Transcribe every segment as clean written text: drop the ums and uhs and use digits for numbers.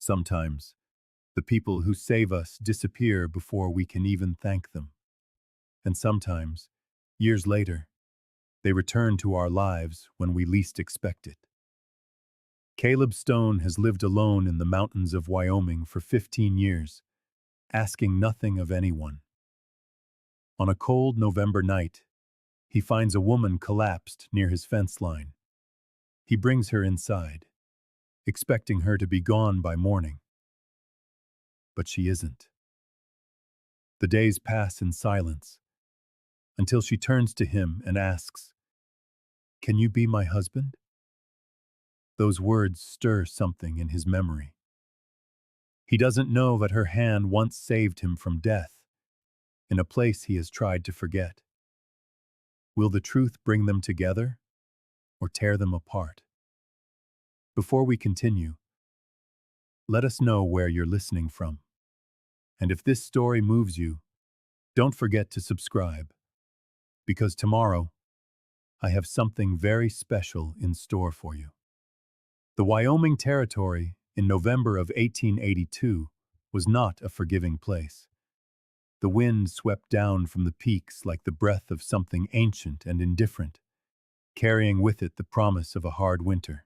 Sometimes, the people who save us disappear before we can even thank them. And sometimes, years later, they return to our lives when we least expect it. Caleb Stone has lived alone in the mountains of Wyoming for 15 years, asking nothing of anyone. On a cold November night, he finds a woman collapsed near his fence line. He brings her inside, expecting her to be gone by morning. But she isn't. The days pass in silence, until she turns to him and asks, "Can you be my husband?" Those words stir something in his memory. He doesn't know that her hand once saved him from death, in a place he has tried to forget. Will the truth bring them together, or tear them apart? Before we continue, let us know where you're listening from. And if this story moves you, don't forget to subscribe, because tomorrow, I have something very special in store for you. The Wyoming Territory, in November of 1882, was not a forgiving place. The wind swept down from the peaks like the breath of something ancient and indifferent, carrying with it the promise of a hard winter.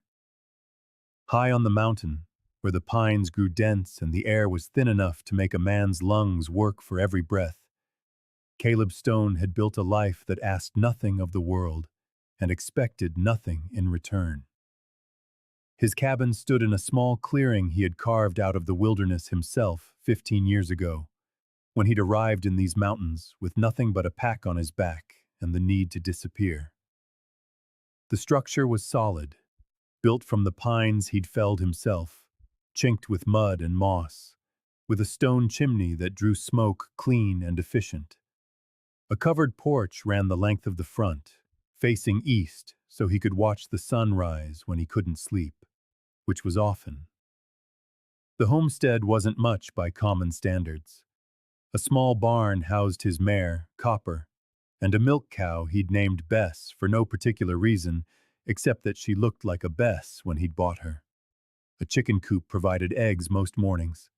High on the mountain, where the pines grew dense and the air was thin enough to make a man's lungs work for every breath, Caleb Stone had built a life that asked nothing of the world and expected nothing in return. His cabin stood in a small clearing he had carved out of the wilderness himself 15 years ago, when he'd arrived in these mountains with nothing but a pack on his back and the need to disappear. The structure was solid, built from the pines he'd felled himself, chinked with mud and moss, with a stone chimney that drew smoke clean and efficient. A covered porch ran the length of the front, facing east so he could watch the sun rise when he couldn't sleep, which was often. The homestead wasn't much by common standards. A small barn housed his mare, Copper, and a milk cow he'd named Bess for no particular reason, except that she looked like a Bess when he'd bought her. A chicken coop provided eggs most mornings.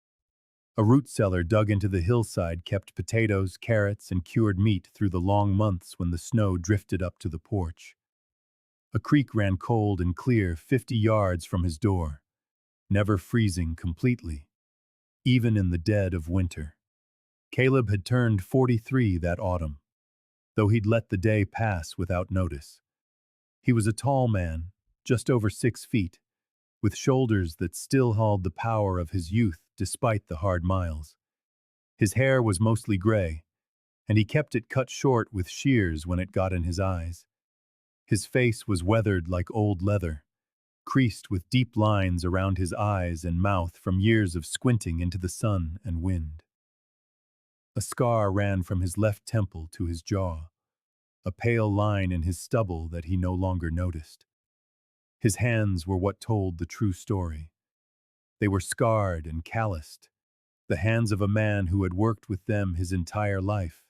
A root cellar dug into the hillside kept potatoes, carrots, and cured meat through the long months when the snow drifted up to the porch. A creek ran cold and clear 50 yards from his door, never freezing completely, even in the dead of winter. Caleb had turned 43 that autumn, though he'd let the day pass without notice. He was a tall man, just over 6 feet, with shoulders that still held the power of his youth despite the hard miles. His hair was mostly gray, and he kept it cut short with shears when it got in his eyes. His face was weathered like old leather, creased with deep lines around his eyes and mouth from years of squinting into the sun and wind. A scar ran from his left temple to his jaw, a pale line in his stubble that he no longer noticed. His hands were what told the true story. They were scarred and calloused, the hands of a man who had worked with them his entire life.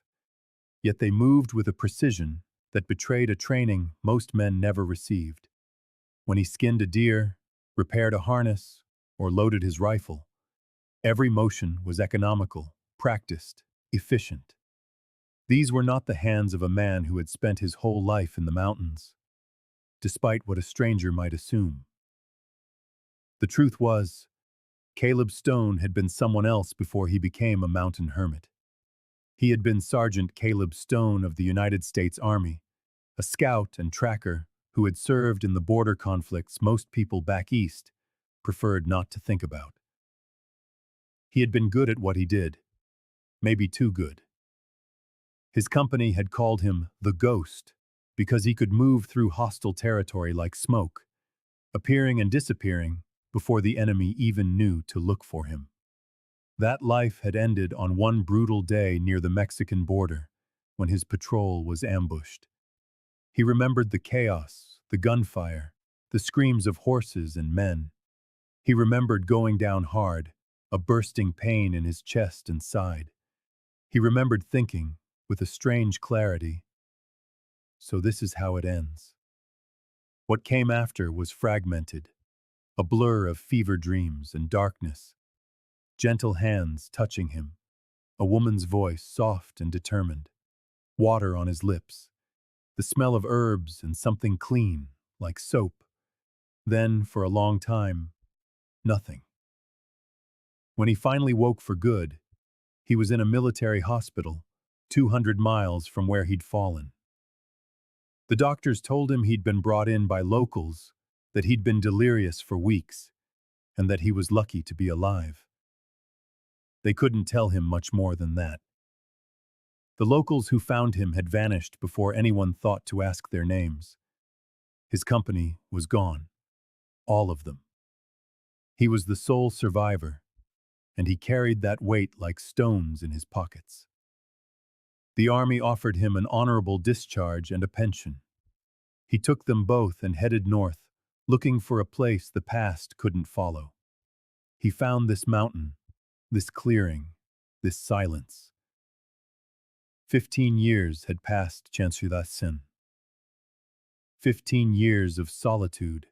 Yet they moved with a precision that betrayed a training most men never received. When he skinned a deer, repaired a harness, or loaded his rifle, every motion was economical, practiced, efficient. These were not the hands of a man who had spent his whole life in the mountains, despite what a stranger might assume. The truth was, Caleb Stone had been someone else before he became a mountain hermit. He had been Sergeant Caleb Stone of the United States Army, a scout and tracker who had served in the border conflicts most people back east preferred not to think about. He had been good at what he did, maybe too good. His company had called him the Ghost because he could move through hostile territory like smoke, appearing and disappearing before the enemy even knew to look for him. That life had ended on one brutal day near the Mexican border when his patrol was ambushed. He remembered the chaos, the gunfire, the screams of horses and men. He remembered going down hard, a bursting pain in his chest and side. He remembered thinking, with a strange clarity, so this is how it ends. What came after was fragmented, a blur of fever dreams and darkness gentle hands touching him, a woman's voice soft and determined, water on his lips, the smell of herbs and something clean, like soap. Then, for a long time, nothing. When he finally woke for good, he was in a military hospital, 200 miles from where he'd fallen. The doctors told him he'd been brought in by locals, that he'd been delirious for weeks, and that he was lucky to be alive. They couldn't tell him much more than that. The locals who found him had vanished before anyone thought to ask their names. His company was gone, all of them. He was the sole survivor, and he carried that weight like stones in his pockets. The army offered him an honorable discharge and a pension. He took them both and headed north, looking for a place the past couldn't follow. He found this mountain, this clearing, this silence. 15 years had passed Chansudasin. 15 years of solitude,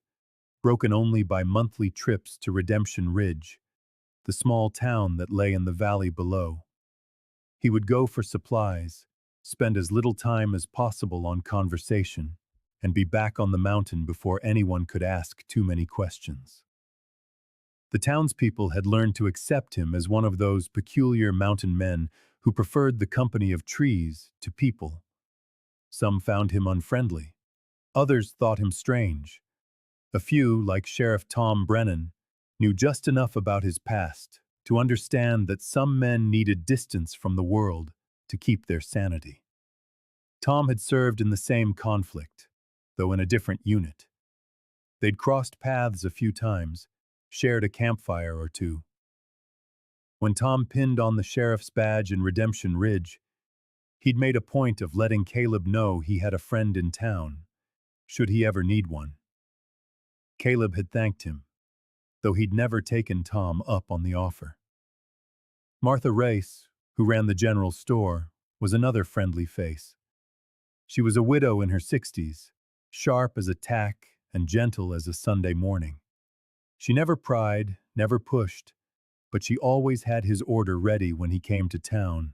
broken only by monthly trips to Redemption Ridge, the small town that lay in the valley below. He would go for supplies, spend as little time as possible on conversation, and be back on the mountain before anyone could ask too many questions. The townspeople had learned to accept him as one of those peculiar mountain men who preferred the company of trees to people. Some found him unfriendly. Others thought him strange. A few, like Sheriff Tom Brennan, knew just enough about his past to understand that some men needed distance from the world to keep their sanity. Tom had served in the same conflict, though in a different unit. They'd crossed paths a few times, shared a campfire or two. When Tom pinned on the sheriff's badge in Redemption Ridge, he'd made a point of letting Caleb know he had a friend in town, should he ever need one. Caleb had thanked him, though he'd never taken Tom up on the offer. Martha Race, who ran the general store, was another friendly face. She was a widow in her 60s, sharp as a tack and gentle as a Sunday morning. She never pried, never pushed, but she always had his order ready when he came to town,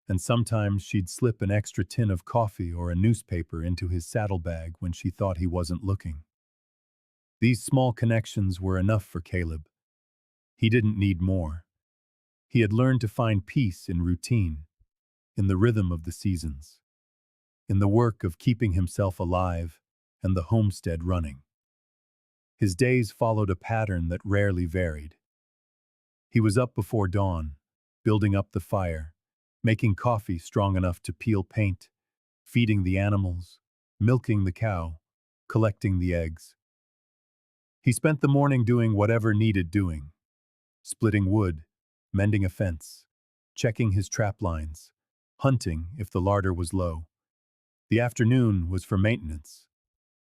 and sometimes she'd slip an extra tin of coffee or a newspaper into his saddlebag when she thought he wasn't looking. These small connections were enough for Caleb. He didn't need more. He had learned to find peace in routine, in the rhythm of the seasons, in the work of keeping himself alive and the homestead running. His days followed a pattern that rarely varied. He was up before dawn, building up the fire, making coffee strong enough to peel paint, feeding the animals, milking the cow, collecting the eggs. He spent the morning doing whatever needed doing, splitting wood, mending a fence, checking his trap lines, hunting if the larder was low. The afternoon was for maintenance,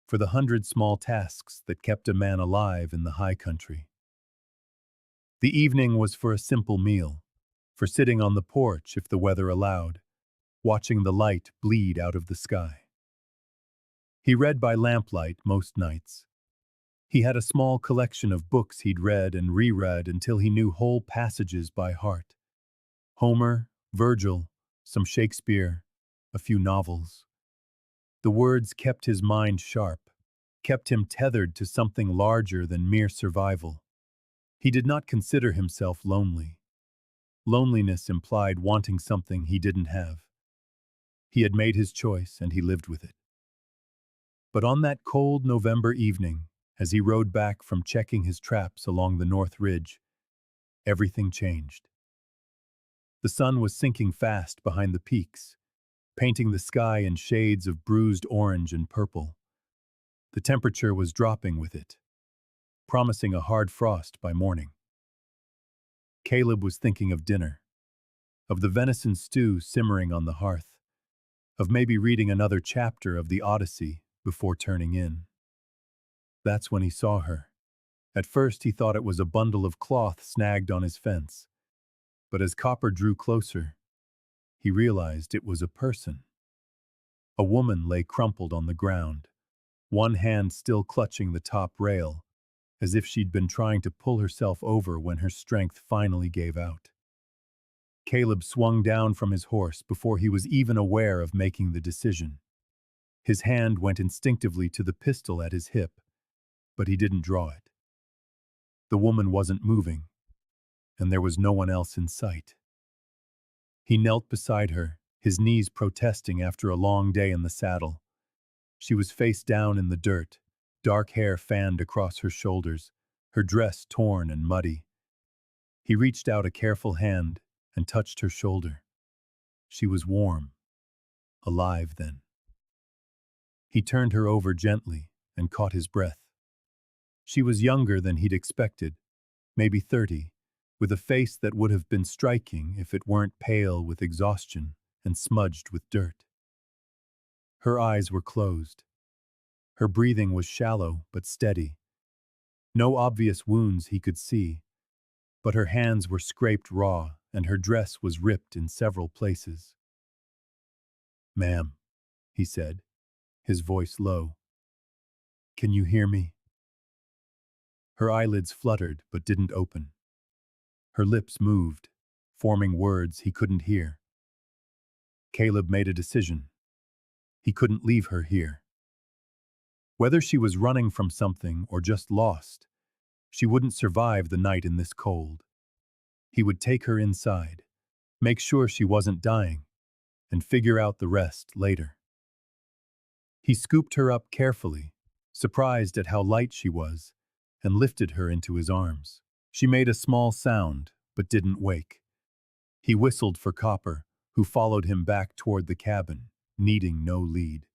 for the 100 small tasks that kept a man alive in the high country. The evening was for a simple meal, for sitting on the porch if the weather allowed, watching the light bleed out of the sky. He read by lamplight most nights. He had a small collection of books he'd read and reread until he knew whole passages by heart. Homer, Virgil, some Shakespeare, a few novels. The words kept his mind sharp, kept him tethered to something larger than mere survival. He did not consider himself lonely. Loneliness implied wanting something he didn't have. He had made his choice and he lived with it. But on that cold November evening, as he rode back from checking his traps along the North Ridge, everything changed. The sun was sinking fast behind the peaks, painting the sky in shades of bruised orange and purple. The temperature was dropping with it, promising a hard frost by morning. Caleb was thinking of dinner, of the venison stew simmering on the hearth, of maybe reading another chapter of the Odyssey before turning in. That's when he saw her. At first he thought it was a bundle of cloth snagged on his fence, but as Copper drew closer, he realized it was a person. A woman lay crumpled on the ground, one hand still clutching the top rail, as if she'd been trying to pull herself over when her strength finally gave out. Caleb swung down from his horse before he was even aware of making the decision. His hand went instinctively to the pistol at his hip, but he didn't draw it. The woman wasn't moving, and there was no one else in sight. He knelt beside her, his knees protesting after a long day in the saddle. She was face down in the dirt, dark hair fanned across her shoulders, her dress torn and muddy. He reached out a careful hand and touched her shoulder. She was warm, alive then. He turned her over gently and caught his breath. She was younger than he'd expected, maybe 30, with a face that would have been striking if it weren't pale with exhaustion and smudged with dirt. Her eyes were closed. Her breathing was shallow but steady. No obvious wounds he could see, but her hands were scraped raw and her dress was ripped in several places. "Ma'am," he said, his voice low. "Can you hear me?" Her eyelids fluttered but didn't open. Her lips moved, forming words he couldn't hear. Caleb made a decision. He couldn't leave her here. Whether she was running from something or just lost, she wouldn't survive the night in this cold. He would take her inside, make sure she wasn't dying, and figure out the rest later. He scooped her up carefully, surprised at how light she was, and lifted her into his arms. She made a small sound, but didn't wake. He whistled for Copper, who followed him back toward the cabin, needing no lead.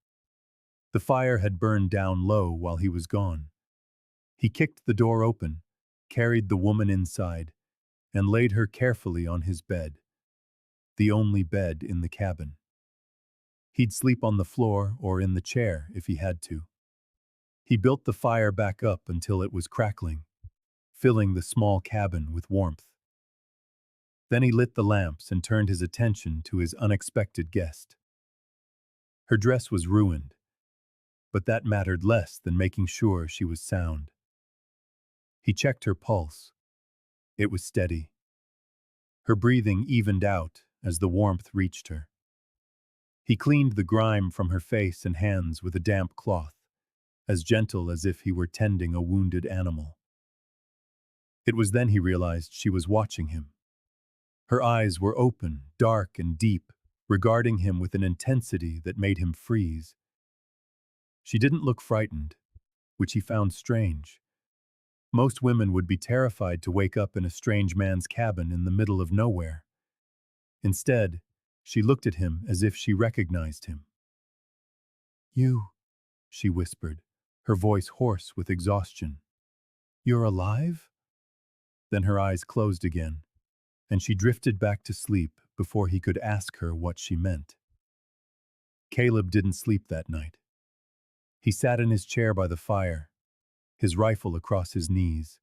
The fire had burned down low while he was gone. He kicked the door open, carried the woman inside, and laid her carefully on his bed, the only bed in the cabin. He'd sleep on the floor or in the chair if he had to. He built the fire back up until it was crackling, filling the small cabin with warmth. Then he lit the lamps and turned his attention to his unexpected guest. Her dress was ruined, but that mattered less than making sure she was sound. He checked her pulse. It was steady. Her breathing evened out as the warmth reached her. He cleaned the grime from her face and hands with a damp cloth, as gentle as if he were tending a wounded animal. It was then he realized she was watching him. Her eyes were open, dark and deep, regarding him with an intensity that made him freeze. She didn't look frightened, which he found strange. Most women would be terrified to wake up in a strange man's cabin in the middle of nowhere. Instead, she looked at him as if she recognized him. "You," she whispered, her voice hoarse with exhaustion. "You're alive?" Then her eyes closed again, and she drifted back to sleep before he could ask her what she meant. Caleb didn't sleep that night. He sat in his chair by the fire, his rifle across his knees,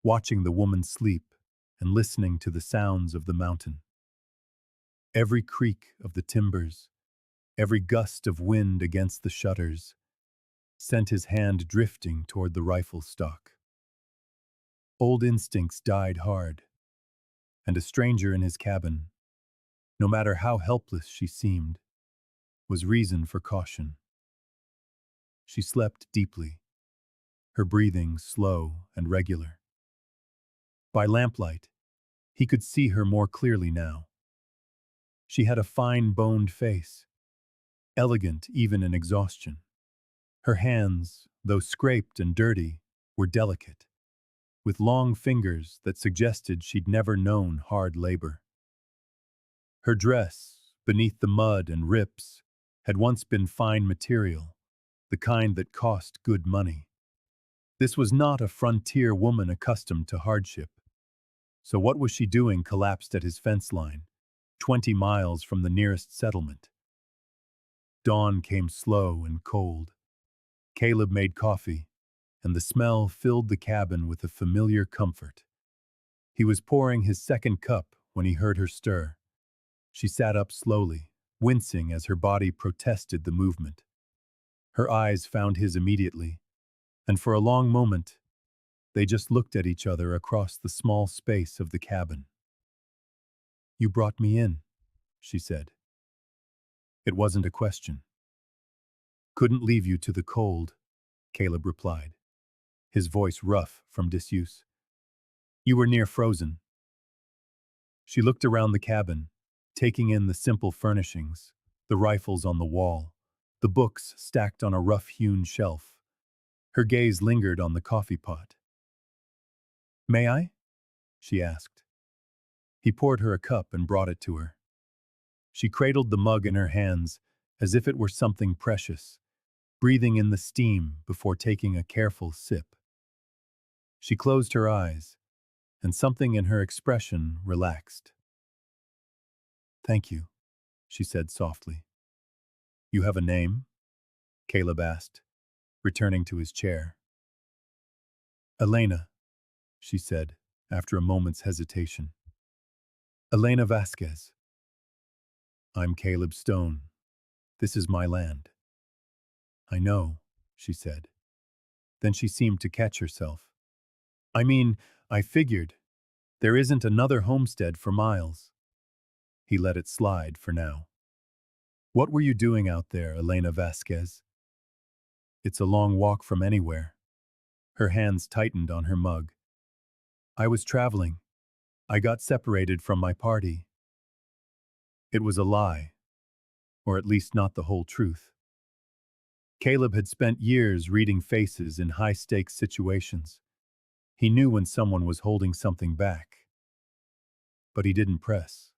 watching the woman sleep and listening to the sounds of the mountain. Every creak of the timbers, every gust of wind against the shutters, sent his hand drifting toward the rifle stock. Old instincts died hard, and a stranger in his cabin, no matter how helpless she seemed, was reason for caution. She slept deeply, her breathing slow and regular. By lamplight, he could see her more clearly now. She had a fine-boned face, elegant even in exhaustion. Her hands, though scraped and dirty, were delicate, with long fingers that suggested she'd never known hard labor. Her dress, beneath the mud and rips, had once been fine material, the kind that cost good money. This was not a frontier woman accustomed to hardship. So what was she doing collapsed at his fence line, 20 miles from the nearest settlement? Dawn came slow and cold. Caleb made coffee, and the smell filled the cabin with a familiar comfort. He was pouring his second cup when he heard her stir. She sat up slowly, wincing as her body protested the movement. Her eyes found his immediately, and for a long moment, They just looked at each other across the small space of the cabin. "You brought me in," she said. It wasn't a question. "Couldn't leave you to the cold," Caleb replied, his voice rough from disuse. "You were near frozen." She looked around the cabin, taking in the simple furnishings, the rifles on the wall, the books stacked on a rough-hewn shelf. Her gaze lingered on the coffee pot. "May I?" she asked. He poured her a cup and brought it to her. She cradled the mug in her hands as if it were something precious, breathing in the steam before taking a careful sip. She closed her eyes, and something in her expression relaxed. "Thank you," she said softly. "You have a name?" Caleb asked, returning to his chair. "Elena," she said, after a moment's hesitation. "Elena Vasquez." "I'm Caleb Stone. This is my land." "I know," she said. Then she seemed to catch herself. "I mean, I figured. There isn't another homestead for miles." He let it slide for now. "What were you doing out there, Elena Vasquez?" "It's a long walk from anywhere." Her hands tightened on her mug. "I was traveling. I got separated from my party." It was a lie, or at least not the whole truth. Caleb had spent years reading faces in high-stakes situations. He knew when someone was holding something back. But he didn't press.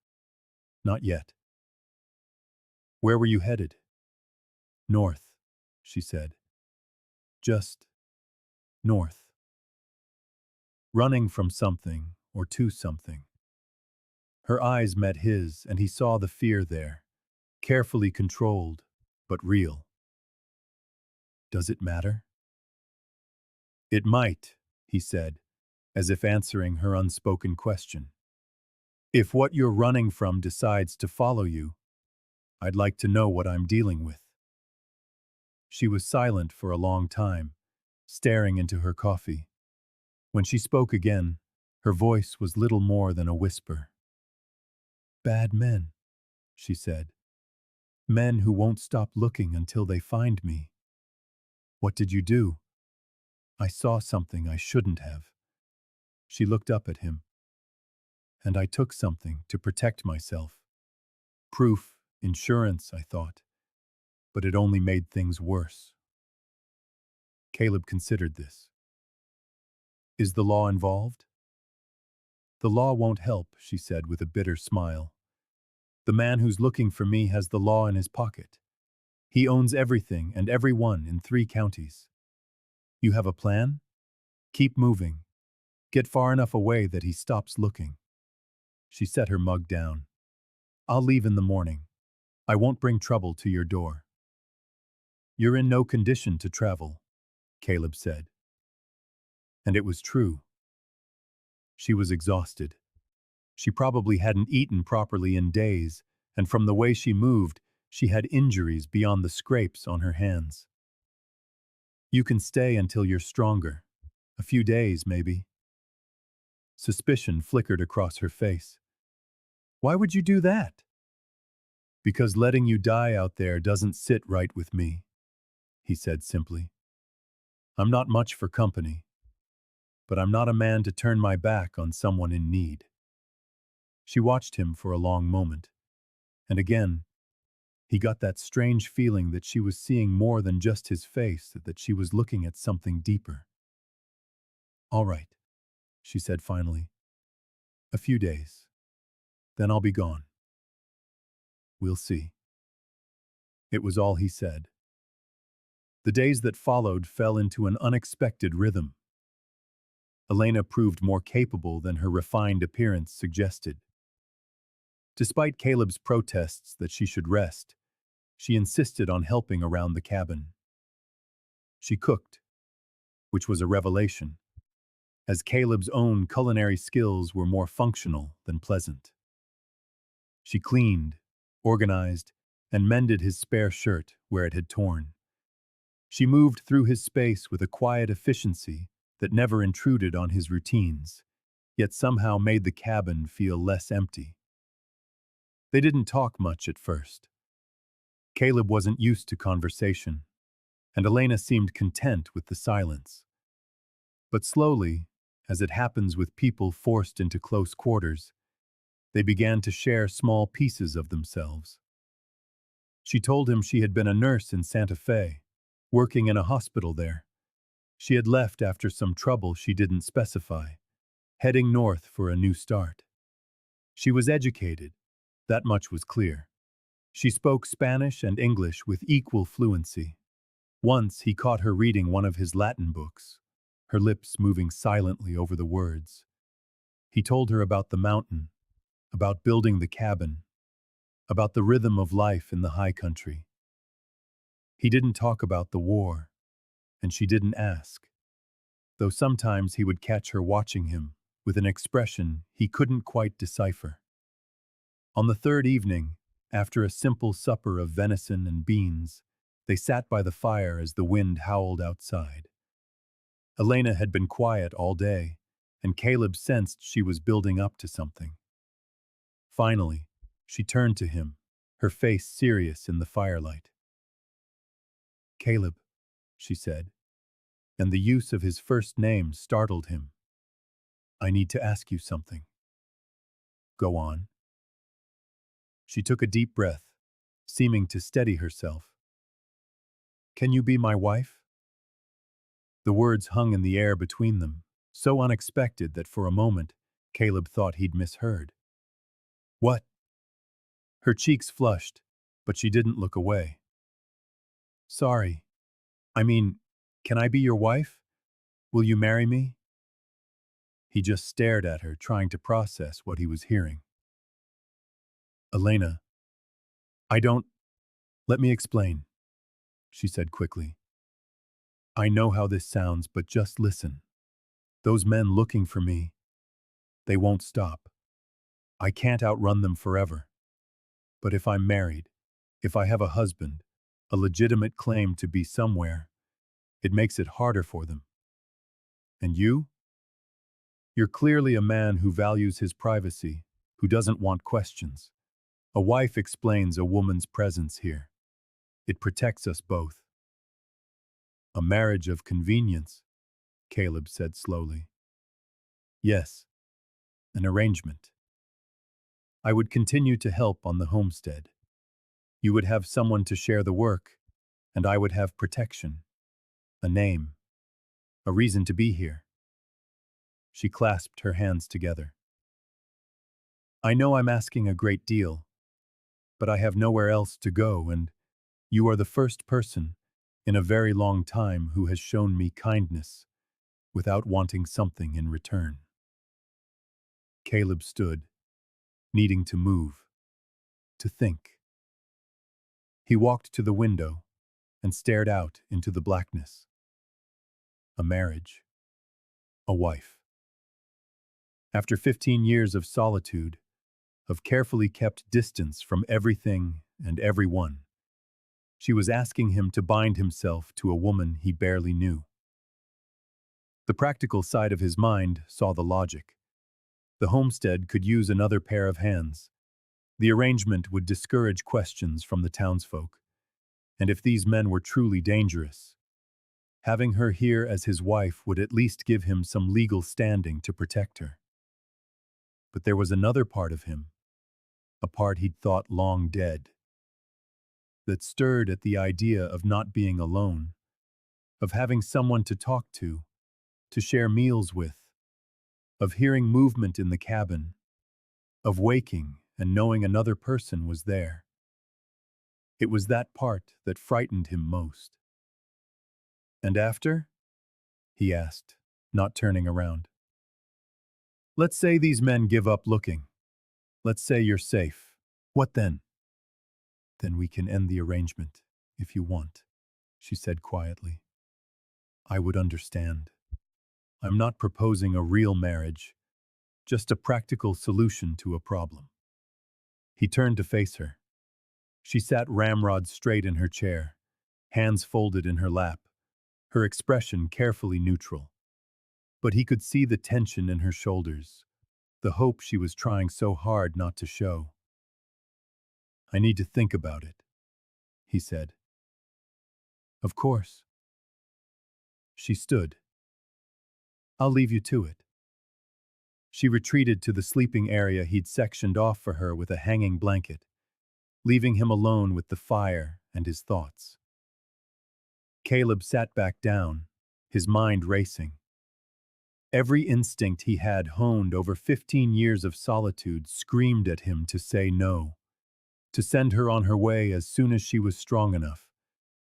Not yet. "Where were you headed?" "North," she said. "Just north." Running from something or to something. Her eyes met his, and he saw the fear there, carefully controlled, but real. "Does it matter?" "It might," he said, as if answering her unspoken question. "If what you're running from decides to follow you, I'd like to know what I'm dealing with." She was silent for a long time, staring into her coffee. When she spoke again, her voice was little more than a whisper. "Bad men," she said. "Men who won't stop looking until they find me." "What did you do?" "I saw something I shouldn't have." She looked up at him. "And I took something to protect myself. Proof, insurance, I thought. But it only made things worse." Caleb considered this. "Is the law involved?" "The law won't help," she said with a bitter smile. "The man who's looking for me has the law in his pocket. He owns everything and everyone in 3 counties. You have a plan? Keep moving. Get far enough away that he stops looking." She set her mug down. "I'll leave in the morning. I won't bring trouble to your door." "You're in no condition to travel," Caleb said. And it was true. She was exhausted. She probably hadn't eaten properly in days, and from the way she moved, she had injuries beyond the scrapes on her hands. "You can stay until you're stronger. A few days, maybe." Suspicion flickered across her face. "Why would you do that?" "Because letting you die out there doesn't sit right with me," he said simply. "I'm not much for company, but I'm not a man to turn my back on someone in need." She watched him for a long moment, and again, he got that strange feeling that she was seeing more than just his face, that she was looking at something deeper. "All right," she said finally. "A few days. Then I'll be gone. We'll see." It was all he said. The days that followed fell into an unexpected rhythm. Elena proved more capable than her refined appearance suggested. Despite Caleb's protests that she should rest, she insisted on helping around the cabin. She cooked, which was a revelation, as Caleb's own culinary skills were more functional than pleasant. She cleaned, organized, and mended his spare shirt where it had torn. She moved through his space with a quiet efficiency that never intruded on his routines, yet somehow made the cabin feel less empty. They didn't talk much at first. Caleb wasn't used to conversation, and Elena seemed content with the silence. But slowly, as it happens with people forced into close quarters, they began to share small pieces of themselves. She told him she had been a nurse in Santa Fe, working in a hospital there. She had left after some trouble she didn't specify, heading north for a new start. She was educated, that much was clear. She spoke Spanish and English with equal fluency. Once he caught her reading one of his Latin books, her lips moving silently over the words. He told her about the mountain, about building the cabin, about the rhythm of life in the high country. He didn't talk about the war, and she didn't ask, though sometimes he would catch her watching him with an expression he couldn't quite decipher. On the third evening, after a simple supper of venison and beans, they sat by the fire as the wind howled outside. Elena had been quiet all day, and Caleb sensed she was building up to something. Finally, she turned to him, her face serious in the firelight. "Caleb," she said, and the use of his first name startled him. "I need to ask you something." "Go on." She took a deep breath, seeming to steady herself. "Can you be my wife?" The words hung in the air between them, so unexpected that for a moment, Caleb thought he'd misheard. "What?" Her cheeks flushed, but she didn't look away. "Sorry. I mean, can I be your wife? Will you marry me?" He just stared at her, trying to process what he was hearing. "Elena, I don't... Let me explain," she said quickly. "I know how this sounds, but just listen. Those men looking for me, they won't stop. I can't outrun them forever. But if I'm married, if I have a husband, a legitimate claim to be somewhere, it makes it harder for them. And you? You're clearly a man who values his privacy, who doesn't want questions. A wife explains a woman's presence here. It protects us both." "A marriage of convenience," Caleb said slowly. "Yes, an arrangement. I would continue to help on the homestead. You would have someone to share the work, and I would have protection, a name, a reason to be here." She clasped her hands together. "I know I'm asking a great deal, but I have nowhere else to go, and you are the first person in a very long time who has shown me kindness without wanting something in return." Caleb stood, needing to move, to think. He walked to the window and stared out into the blackness. A marriage. A wife. After 15 years of solitude, of carefully kept distance from everything and everyone, she was asking him to bind himself to a woman he barely knew. The practical side of his mind saw the logic. The homestead could use another pair of hands. The arrangement would discourage questions from the townsfolk. And if these men were truly dangerous, having her here as his wife would at least give him some legal standing to protect her. But there was another part of him, a part he'd thought long dead, that stirred at the idea of not being alone, of having someone to talk to share meals with, of hearing movement in the cabin, of waking and knowing another person was there. It was that part that frightened him most. "And after?" he asked, not turning around. "Let's say these men give up looking. Let's say you're safe. What then?" "Then we can end the arrangement, if you want," she said quietly. "I would understand. I'm not proposing a real marriage, just a practical solution to a problem." He turned to face her. She sat ramrod straight in her chair, hands folded in her lap, her expression carefully neutral. but he could see the tension in her shoulders, the hope she was trying so hard not to show. "I need to think about it," he said. "Of course." She stood. "I'll leave you to it." She retreated to the sleeping area he'd sectioned off for her with a hanging blanket, leaving him alone with the fire and his thoughts. Caleb sat back down, his mind racing. Every instinct he had honed over 15 years of solitude screamed at him to say no, to send her on her way as soon as she was strong enough,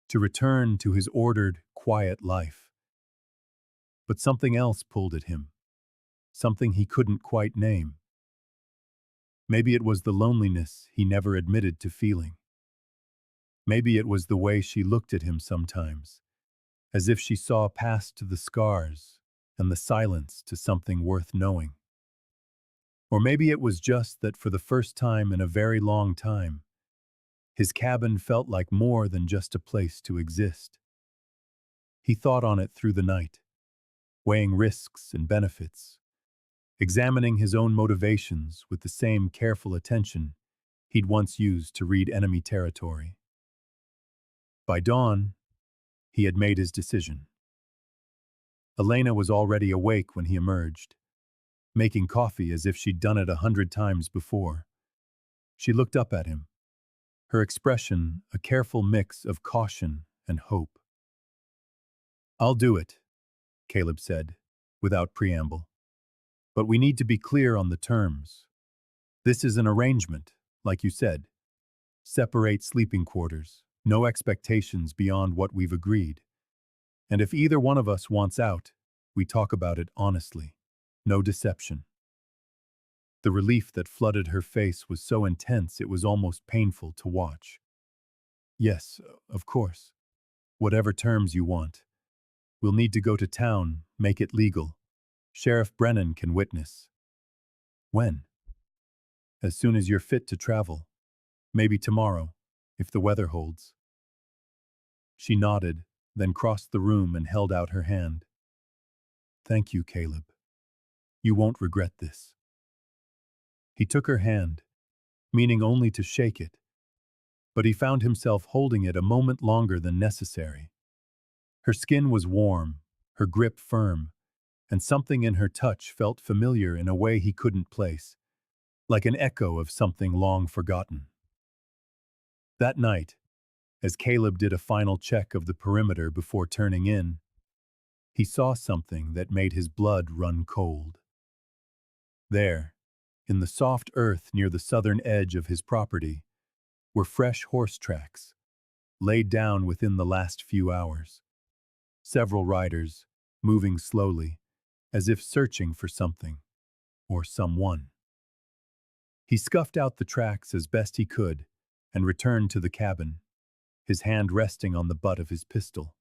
to return to his ordered, quiet life. But something else pulled at him, something he couldn't quite name. Maybe it was the loneliness he never admitted to feeling. Maybe it was the way she looked at him sometimes, as if she saw past the scars and the silence to something worth knowing. Or maybe it was just that for the first time in a very long time, his cabin felt like more than just a place to exist. He thought on it through the night, weighing risks and benefits, examining his own motivations with the same careful attention he'd once used to read enemy territory. By dawn, he had made his decision. Elena was already awake when he emerged, making coffee as if she'd done it 100 times before. She looked up at him, her expression a careful mix of caution and hope. "I'll do it," Caleb said, without preamble. "But we need to be clear on the terms. This is an arrangement, like you said. Separate sleeping quarters, no expectations beyond what we've agreed. And if either one of us wants out, we talk about it honestly. No deception." The relief that flooded her face was so intense it was almost painful to watch. "Yes, of course. Whatever terms you want. We'll need to go to town, make it legal. Sheriff Brennan can witness." "When?" "As soon as you're fit to travel. Maybe tomorrow, if the weather holds." She nodded, then crossed the room and held out her hand. "Thank you, Caleb. You won't regret this." He took her hand, meaning only to shake it, but he found himself holding it a moment longer than necessary. Her skin was warm, her grip firm, and something in her touch felt familiar in a way he couldn't place, like an echo of something long forgotten. That night, as Caleb did a final check of the perimeter before turning in, he saw something that made his blood run cold. There, in the soft earth near the southern edge of his property, were fresh horse tracks, laid down within the last few hours. Several riders, moving slowly, as if searching for something, or someone. He scuffed out the tracks as best he could and returned to the cabin, his hand resting on the butt of his pistol.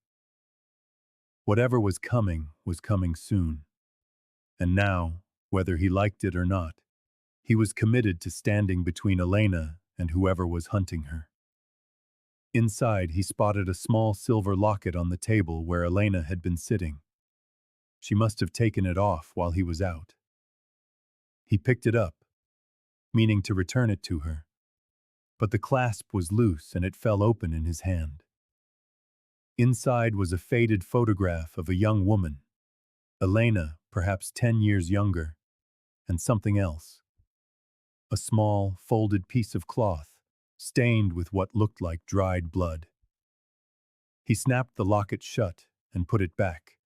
Whatever was coming soon. And now, whether he liked it or not, he was committed to standing between Elena and whoever was hunting her. Inside, he spotted a small silver locket on the table where Elena had been sitting. She must have taken it off while he was out. He picked it up, meaning to return it to her, but the clasp was loose and it fell open in his hand. Inside was a faded photograph of a young woman, Elena, perhaps 10 years younger, and something else. A small, folded piece of cloth, stained with what looked like dried blood. He snapped the locket shut and put it back,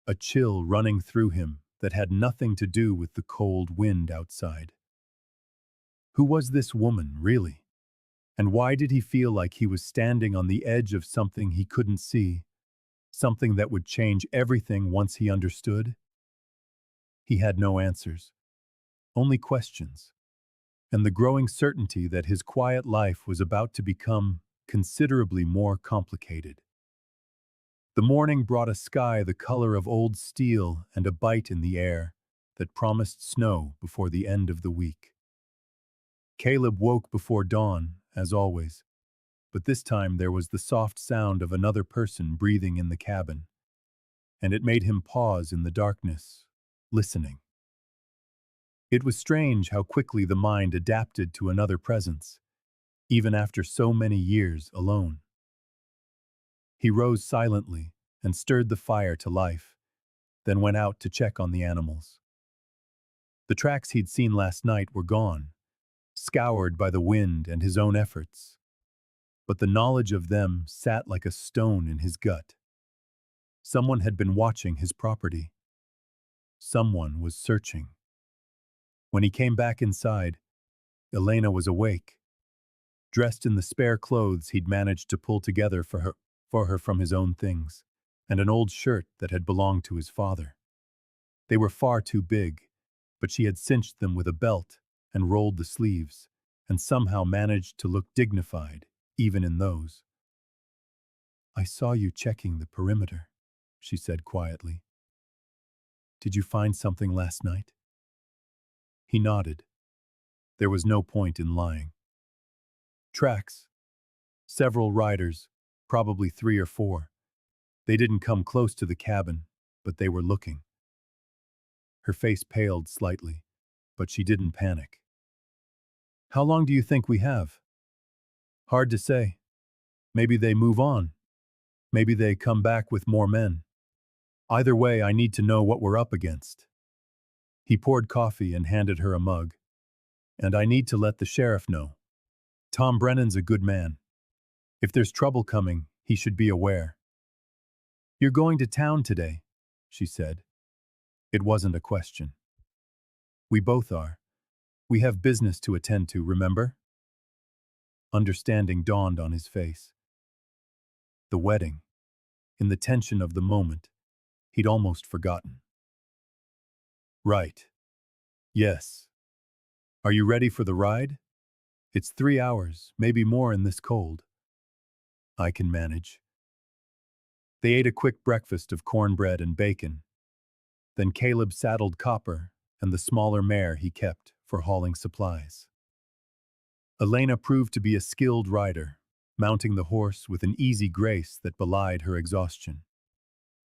a chill running through him that had nothing to do with the cold wind outside. Who was this woman, really? And why did he feel like he was standing on the edge of something he couldn't see, something that would change everything once he understood? He had no answers, only questions, and the growing certainty that his quiet life was about to become considerably more complicated. The morning brought a sky the color of old steel and a bite in the air that promised snow before the end of the week. Caleb woke before dawn, as always, but this time there was the soft sound of another person breathing in the cabin, and it made him pause in the darkness, listening. It was strange how quickly the mind adapted to another presence, even after so many years alone. He rose silently and stirred the fire to life, then went out to check on the animals. The tracks he'd seen last night were gone, scoured by the wind and his own efforts. But the knowledge of them sat like a stone in his gut. Someone had been watching his property. Someone was searching. When he came back inside, Elena was awake, dressed in the spare clothes he'd managed to pull together for her from his own things, and an old shirt that had belonged to his father. They were far too big, but she had cinched them with a belt and rolled the sleeves, and somehow managed to look dignified, even in those. "I saw you checking the perimeter," she said quietly. "Did you find something last night?" He nodded. There was no point in lying. Tracks. Several riders, probably 3 or 4. They didn't come close to the cabin, but they were looking. Her face paled slightly, but she didn't panic. "How long do you think we have?" "Hard to say. Maybe they move on. Maybe they come back with more men. Either way, I need to know what we're up against." He poured coffee and handed her a mug. "And I need to let the sheriff know. Tom Brennan's a good man. If there's trouble coming, he should be aware." "You're going to town today," she said. It wasn't a question. "We both are. We have business to attend to, remember?" Understanding dawned on his face. The wedding. In the tension of the moment, he'd almost forgotten. "Right. Yes. Are you ready for the ride? It's 3 hours, maybe more in this cold." "I can manage." They ate a quick breakfast of cornbread and bacon. Then Caleb saddled Copper and the smaller mare he kept for hauling supplies. Elena proved to be a skilled rider, mounting the horse with an easy grace that belied her exhaustion.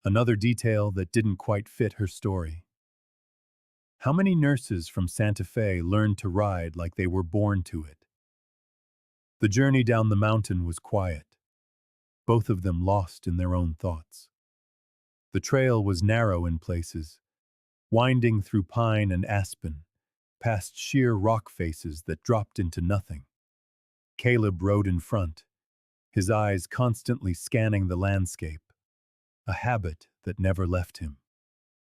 Another detail that didn't quite fit her story. How many nurses from Santa Fe learned to ride like they were born to it? The journey down the mountain was quiet, both of them lost in their own thoughts. The trail was narrow in places, winding through pine and aspen, past sheer rock faces that dropped into nothing. Caleb rode in front, his eyes constantly scanning the landscape, a habit that never left him.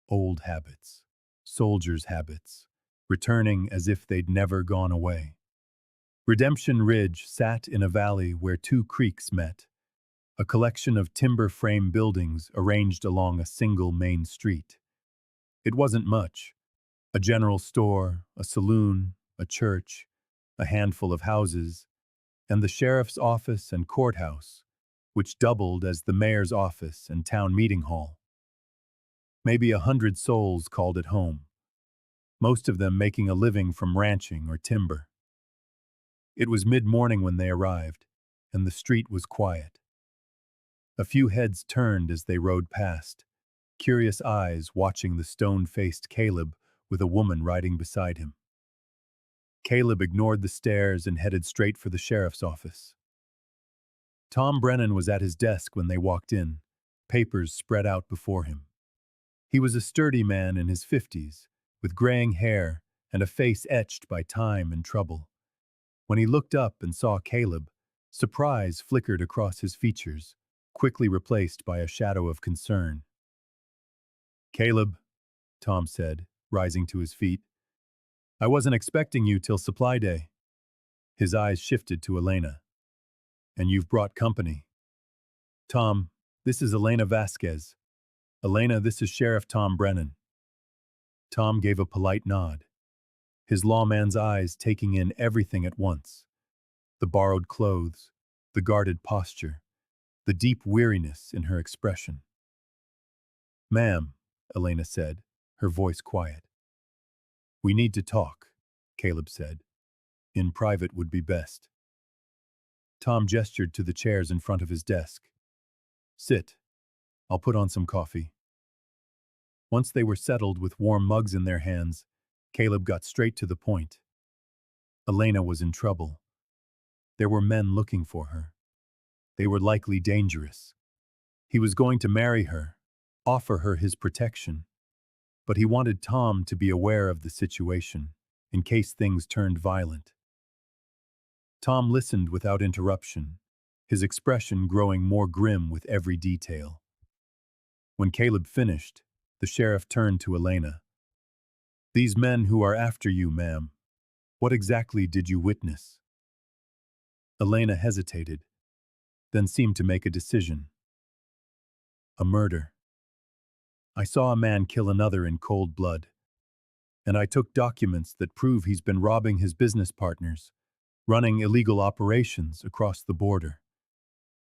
Old habits, soldiers' habits, returning as if they'd never gone away. Redemption Ridge sat in a valley where 2 creeks met, a collection of timber frame buildings arranged along a single main street. It wasn't much. A general store, a saloon, a church, a handful of houses, and the sheriff's office and courthouse, which doubled as the mayor's office and town meeting hall. Maybe 100 souls called it home, most of them making a living from ranching or timber. It was mid-morning when they arrived, and the street was quiet. A few heads turned as they rode past, curious eyes watching the stone-faced Caleb with a woman riding beside him. Caleb ignored the stares and headed straight for the sheriff's office. Tom Brennan was at his desk when they walked in, papers spread out before him. He was a sturdy man in his 50s, with graying hair and a face etched by time and trouble. When he looked up and saw Caleb, surprise flickered across his features, quickly replaced by a shadow of concern. "Caleb," Tom said, rising to his feet, "I wasn't expecting you till supply day." His eyes shifted to Elena. "And you've brought company." "Tom, this is Elena Vasquez. Elena, this is Sheriff Tom Brennan." Tom gave a polite nod, his lawman's eyes taking in everything at once. The borrowed clothes, the guarded posture, the deep weariness in her expression. "Ma'am," Elena said, her voice quiet. "We need to talk," Caleb said. "In private would be best." Tom gestured to the chairs in front of his desk. "Sit. I'll put on some coffee." Once they were settled with warm mugs in their hands, Caleb got straight to the point. Elena was in trouble. There were men looking for her. They were likely dangerous. He was going to marry her, offer her his protection, but he wanted Tom to be aware of the situation, in case things turned violent. Tom listened without interruption, his expression growing more grim with every detail. When Caleb finished, the sheriff turned to Elena. "These men who are after you, ma'am, what exactly did you witness?" Elena hesitated, then seemed to make a decision. "A murder. I saw a man kill another in cold blood, and I took documents that prove he's been robbing his business partners, running illegal operations across the border.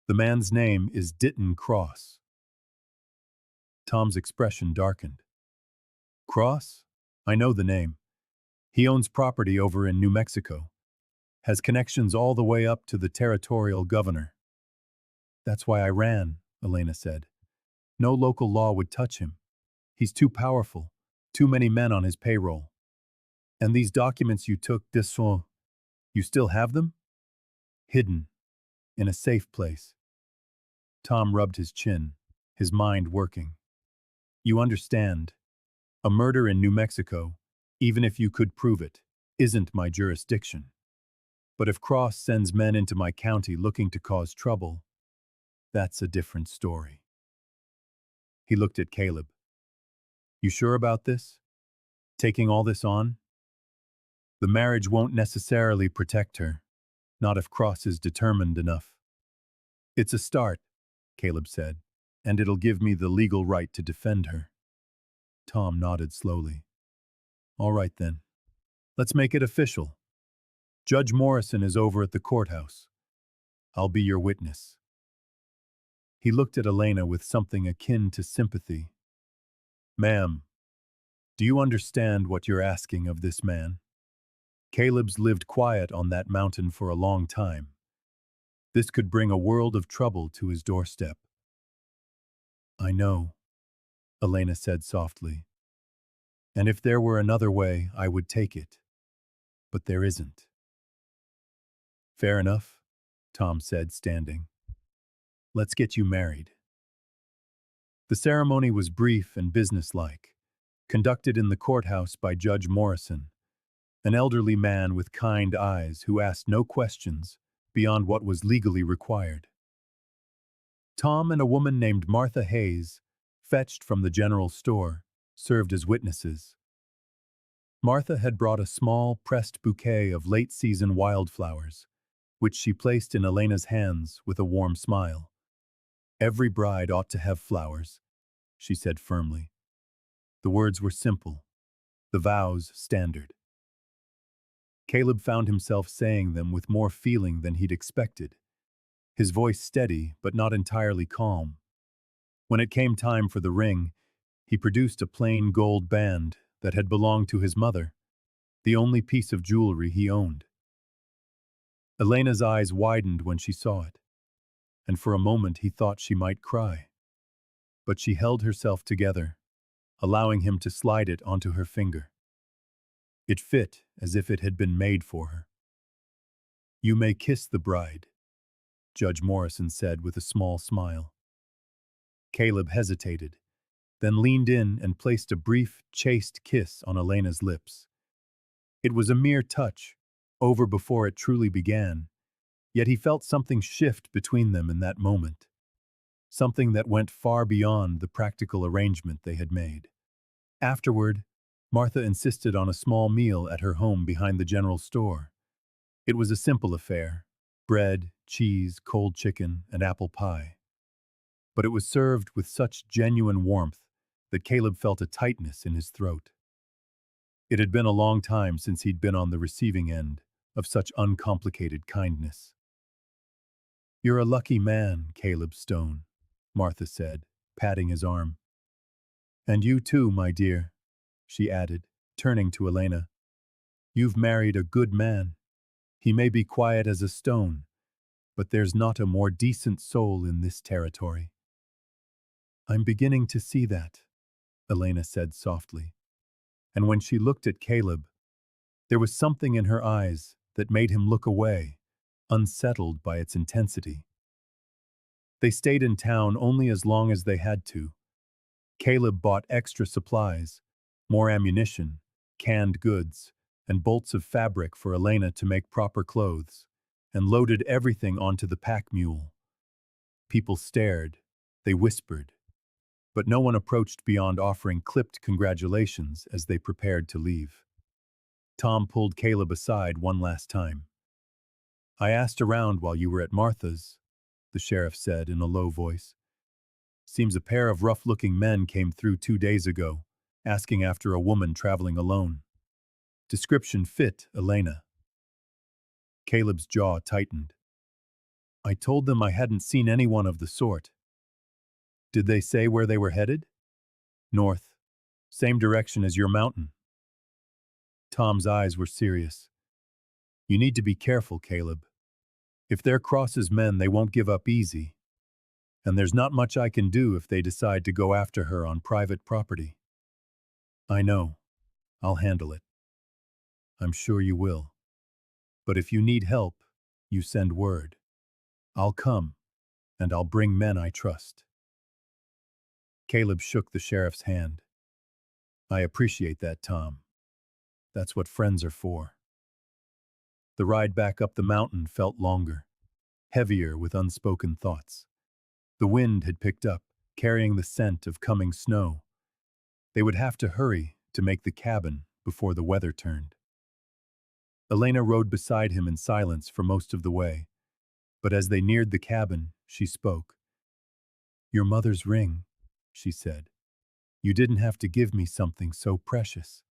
The man's name is Ditton Cross." Tom's expression darkened. "Cross? I know the name. He owns property over in New Mexico, has connections all the way up to the territorial governor." "That's why I ran," Elena said. "No local law would touch him. He's too powerful, too many men on his payroll. And these documents you took, you still have them?" "Hidden, in a safe place." Tom rubbed his chin, his mind working. "You understand, a murder in New Mexico, even if you could prove it, isn't my jurisdiction. But if Cross sends men into my county looking to cause trouble, that's a different story." He looked at Caleb. "You sure about this? Taking all this on?" "The marriage won't necessarily protect her, not if Cross is determined enough." "It's a start," Caleb said, "and it'll give me the legal right to defend her." Tom nodded slowly. "All right then. Let's make it official. Judge Morrison is over at the courthouse. I'll be your witness." He looked at Elena with something akin to sympathy. "Ma'am, do you understand what you're asking of this man? Caleb's lived quiet on that mountain for a long time. This could bring a world of trouble to his doorstep." "I know," Elena said softly. "And if there were another way, I would take it. But there isn't." "Fair enough," Tom said, standing. "Let's get you married." The ceremony was brief and businesslike, conducted in the courthouse by Judge Morrison, an elderly man with kind eyes who asked no questions beyond what was legally required. Tom and a woman named Martha Hayes, fetched from the general store, served as witnesses. Martha had brought a small, pressed bouquet of late-season wildflowers, which she placed in Elena's hands with a warm smile. "Every bride ought to have flowers," she said firmly. The words were simple, the vows standard. Caleb found himself saying them with more feeling than he'd expected, his voice steady but not entirely calm. When it came time for the ring, he produced a plain gold band that had belonged to his mother, the only piece of jewelry he owned. Elena's eyes widened when she saw it, and for a moment he thought she might cry. But she held herself together, allowing him to slide it onto her finger. It fit as if it had been made for her. "You may kiss the bride," Judge Morrison said with a small smile. Caleb hesitated, then leaned in and placed a brief, chaste kiss on Elena's lips. It was a mere touch, over before it truly began, yet he felt something shift between them in that moment. Something that went far beyond the practical arrangement they had made. Afterward, Martha insisted on a small meal at her home behind the general store. It was a simple affair: bread, cheese, cold chicken, and apple pie. But it was served with such genuine warmth that Caleb felt a tightness in his throat. It had been a long time since he'd been on the receiving end of such uncomplicated kindness. "You're a lucky man, Caleb Stone," Martha said, patting his arm. "And you too, my dear," she added, turning to Elena. "You've married a good man. He may be quiet as a stone, but there's not a more decent soul in this territory." "I'm beginning to see that," Elena said softly. And when she looked at Caleb, there was something in her eyes that made him look away, unsettled by its intensity. They stayed in town only as long as they had to. Caleb bought extra supplies, more ammunition, canned goods, and bolts of fabric for Elena to make proper clothes, and loaded everything onto the pack mule. People stared, they whispered, but no one approached beyond offering clipped congratulations as they prepared to leave. Tom pulled Caleb aside one last time. "I asked around while you were at Martha's," the sheriff said in a low voice. "Seems a pair of rough-looking men came through 2 days ago, asking after a woman traveling alone. Description fit Elena." Caleb's jaw tightened. "I told them I hadn't seen anyone of the sort." "Did they say where they were headed?" "North. Same direction as your mountain." Tom's eyes were serious. "You need to be careful, Caleb. If they're Cross's men, they won't give up easy. And there's not much I can do if they decide to go after her on private property." "I know. I'll handle it." "I'm sure you will. But if you need help, you send word. I'll come, and I'll bring men I trust." Caleb shook the sheriff's hand. "I appreciate that, Tom. That's what friends are for." The ride back up the mountain felt longer, heavier with unspoken thoughts. The wind had picked up, carrying the scent of coming snow. They would have to hurry to make the cabin before the weather turned. Elena rode beside him in silence for most of the way, but as they neared the cabin, she spoke. "Your mother's ring," she said. "You didn't have to give me something so precious."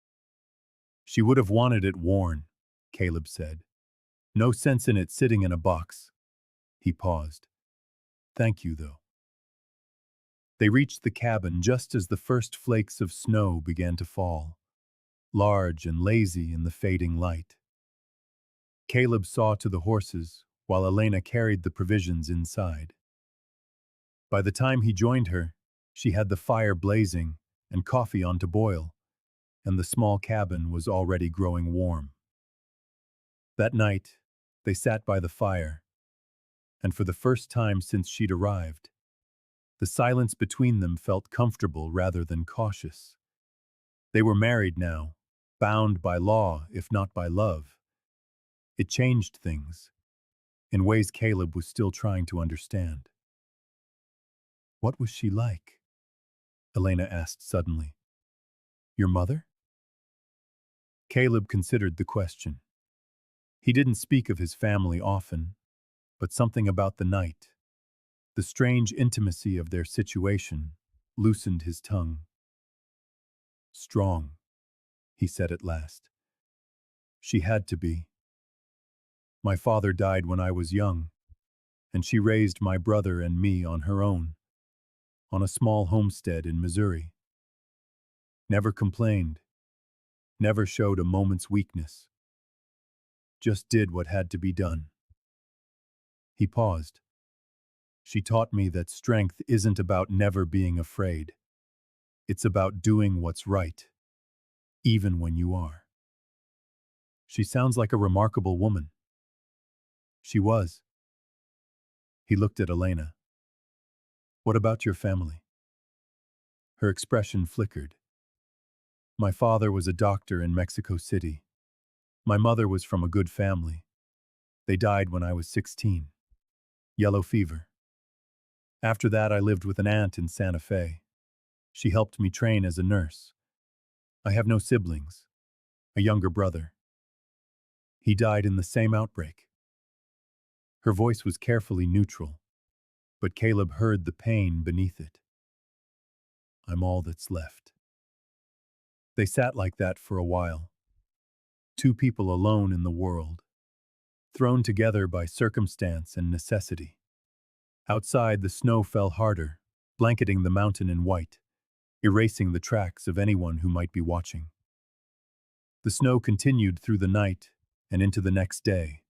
"She would have wanted it worn," Caleb said. "No sense in it sitting in a box." He paused. "Thank you, though." They reached the cabin just as the first flakes of snow began to fall, large and lazy in the fading light. Caleb saw to the horses while Elena carried the provisions inside. By the time he joined her, she had the fire blazing and coffee on to boil, and the small cabin was already growing warm. That night, they sat by the fire, and for the first time since she'd arrived, the silence between them felt comfortable rather than cautious. They were married now, bound by law if not by love. It changed things, in ways Caleb was still trying to understand. "What was she like?" Elena asked suddenly. "Your mother?" Caleb considered the question. He didn't speak of his family often, but something about the night, the strange intimacy of their situation, loosened his tongue. "Strong," he said at last. "She had to be. My father died when I was young, and she raised my brother and me on her own, on a small homestead in Missouri. Never complained, never showed a moment's weakness. Just did what had to be done." He paused. "She taught me that strength isn't about never being afraid. It's about doing what's right, even when you are." "She sounds like a remarkable woman." "She was." He looked at Elena. "What about your family?" Her expression flickered. "My father was a doctor in Mexico City. My mother was from a good family. They died when I was 16. Yellow fever. After that, I lived with an aunt in Santa Fe. She helped me train as a nurse. I have no siblings. A younger brother. He died in the same outbreak." Her voice was carefully neutral, but Caleb heard the pain beneath it. "I'm all that's left." They sat like that for a while. Two people alone in the world, thrown together by circumstance and necessity. Outside, the snow fell harder, blanketing the mountain in white, erasing the tracks of anyone who might be watching. The snow continued through the night and into the next day,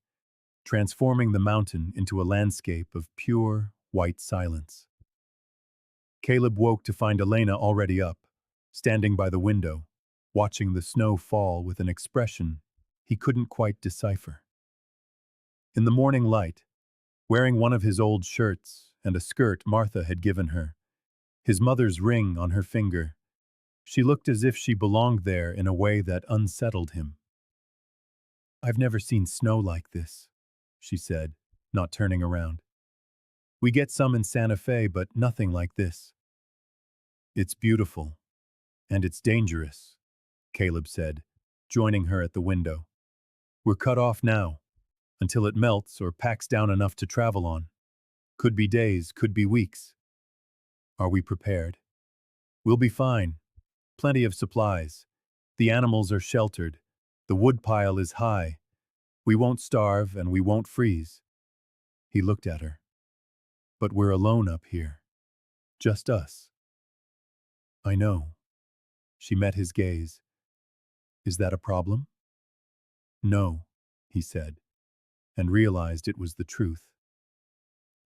transforming the mountain into a landscape of pure, white silence. Caleb woke to find Elena already up, standing by the window, watching the snow fall with an expression he couldn't quite decipher. In the morning light, wearing one of his old shirts and a skirt Martha had given her, his mother's ring on her finger, she looked as if she belonged there in a way that unsettled him. "I've never seen snow like this," she said, not turning around. "We get some in Santa Fe, but nothing like this." "It's beautiful, and it's dangerous," Caleb said, joining her at the window. "We're cut off now, until it melts or packs down enough to travel on. Could be days, could be weeks. Are we prepared?" "We'll be fine. Plenty of supplies. The animals are sheltered. The woodpile is high. We won't starve and we won't freeze." He looked at her. "But we're alone up here. Just us." "I know." She met his gaze. "Is that a problem?" "No," he said, and realized it was the truth.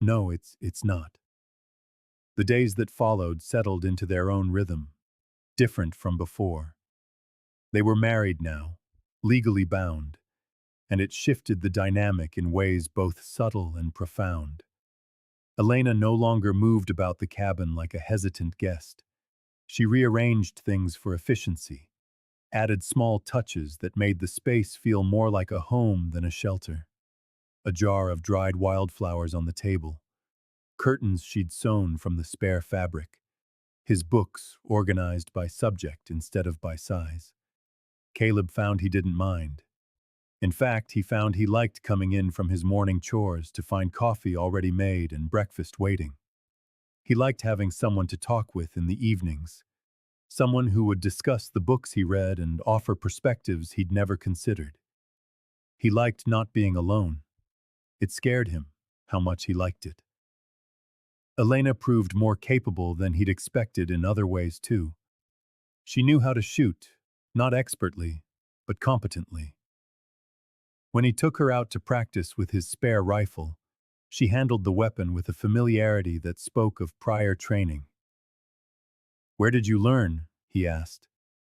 "No, it's not." The days that followed settled into their own rhythm, different from before. They were married now, legally bound, and it shifted the dynamic in ways both subtle and profound. Elena no longer moved about the cabin like a hesitant guest. She rearranged things for efficiency, added small touches that made the space feel more like a home than a shelter. A jar of dried wildflowers on the table, curtains she'd sewn from the spare fabric, his books organized by subject instead of by size. Caleb found he didn't mind. In fact, he found he liked coming in from his morning chores to find coffee already made and breakfast waiting. He liked having someone to talk with in the evenings, someone who would discuss the books he read and offer perspectives he'd never considered. He liked not being alone. It scared him how much he liked it. Elena proved more capable than he'd expected in other ways too. She knew how to shoot, not expertly, but competently. When he took her out to practice with his spare rifle, she handled the weapon with a familiarity that spoke of prior training. "Where did you learn?" he asked,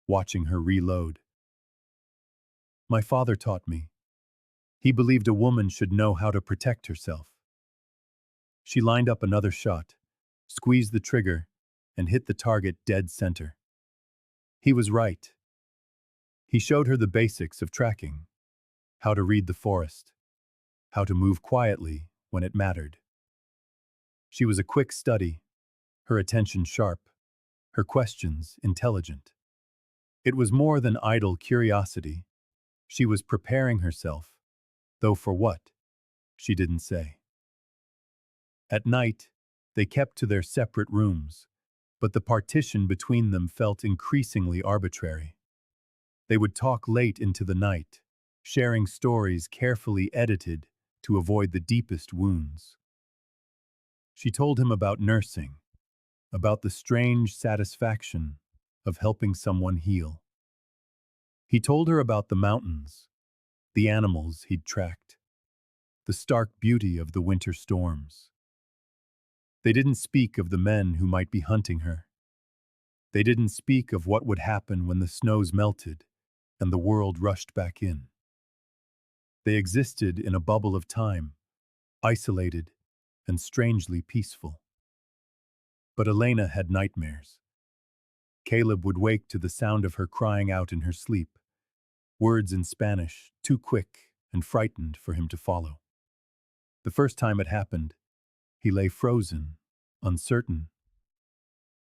watching her reload. "My father taught me. He believed a woman should know how to protect herself." She lined up another shot, squeezed the trigger, and hit the target dead center. He was right. He showed her the basics of tracking, how to read the forest, how to move quietly when it mattered. She was a quick study, her attention sharp, her questions intelligent. It was more than idle curiosity. She was preparing herself, though for what, she didn't say. At night, they kept to their separate rooms, but the partition between them felt increasingly arbitrary. They would talk late into the night, sharing stories carefully edited to avoid the deepest wounds. She told him about nursing, about the strange satisfaction of helping someone heal. He told her about the mountains, the animals he'd tracked, the stark beauty of the winter storms. They didn't speak of the men who might be hunting her. They didn't speak of what would happen when the snows melted and the world rushed back in. They existed in a bubble of time, isolated and strangely peaceful. But Elena had nightmares. Caleb would wake to the sound of her crying out in her sleep, words in Spanish, too quick and frightened for him to follow. The first time it happened, he lay frozen, uncertain.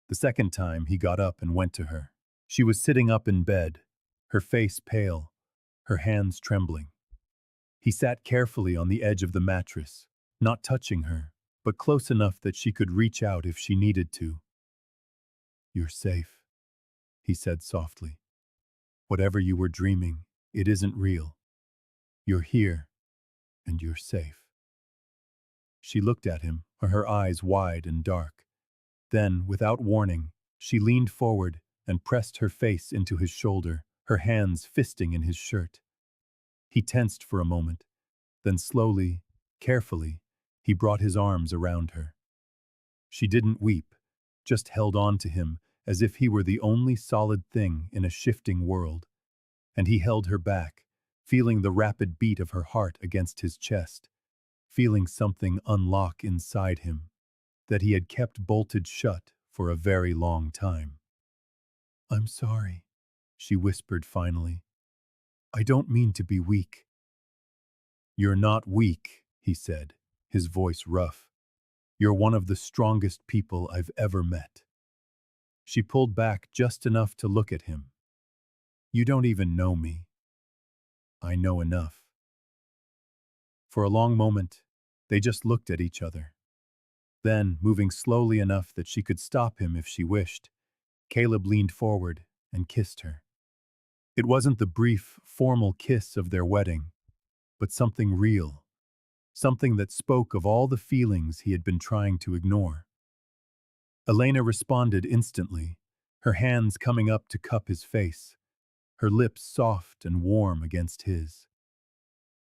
The second time, he got up and went to her. She was sitting up in bed, her face pale, her hands trembling. He sat carefully on the edge of the mattress, not touching her, but close enough that she could reach out if she needed to. "You're safe," he said softly. "Whatever you were dreaming, it isn't real. You're here, and you're safe." She looked at him, her eyes wide and dark. Then, without warning, she leaned forward and pressed her face into his shoulder, her hands fisting in his shirt. He tensed for a moment, then slowly, carefully, he brought his arms around her. She didn't weep, just held on to him, as if he were the only solid thing in a shifting world, and he held her back, feeling the rapid beat of her heart against his chest, feeling something unlock inside him that he had kept bolted shut for a very long time. "I'm sorry," she whispered finally. "I don't mean to be weak." "You're not weak," he said, his voice rough. "You're one of the strongest people I've ever met." She pulled back just enough to look at him. "You don't even know me." "I know enough." For a long moment, they just looked at each other. Then, moving slowly enough that she could stop him if she wished, Caleb leaned forward and kissed her. It wasn't the brief, formal kiss of their wedding, but something real, something that spoke of all the feelings he had been trying to ignore. Elena responded instantly, her hands coming up to cup his face, her lips soft and warm against his.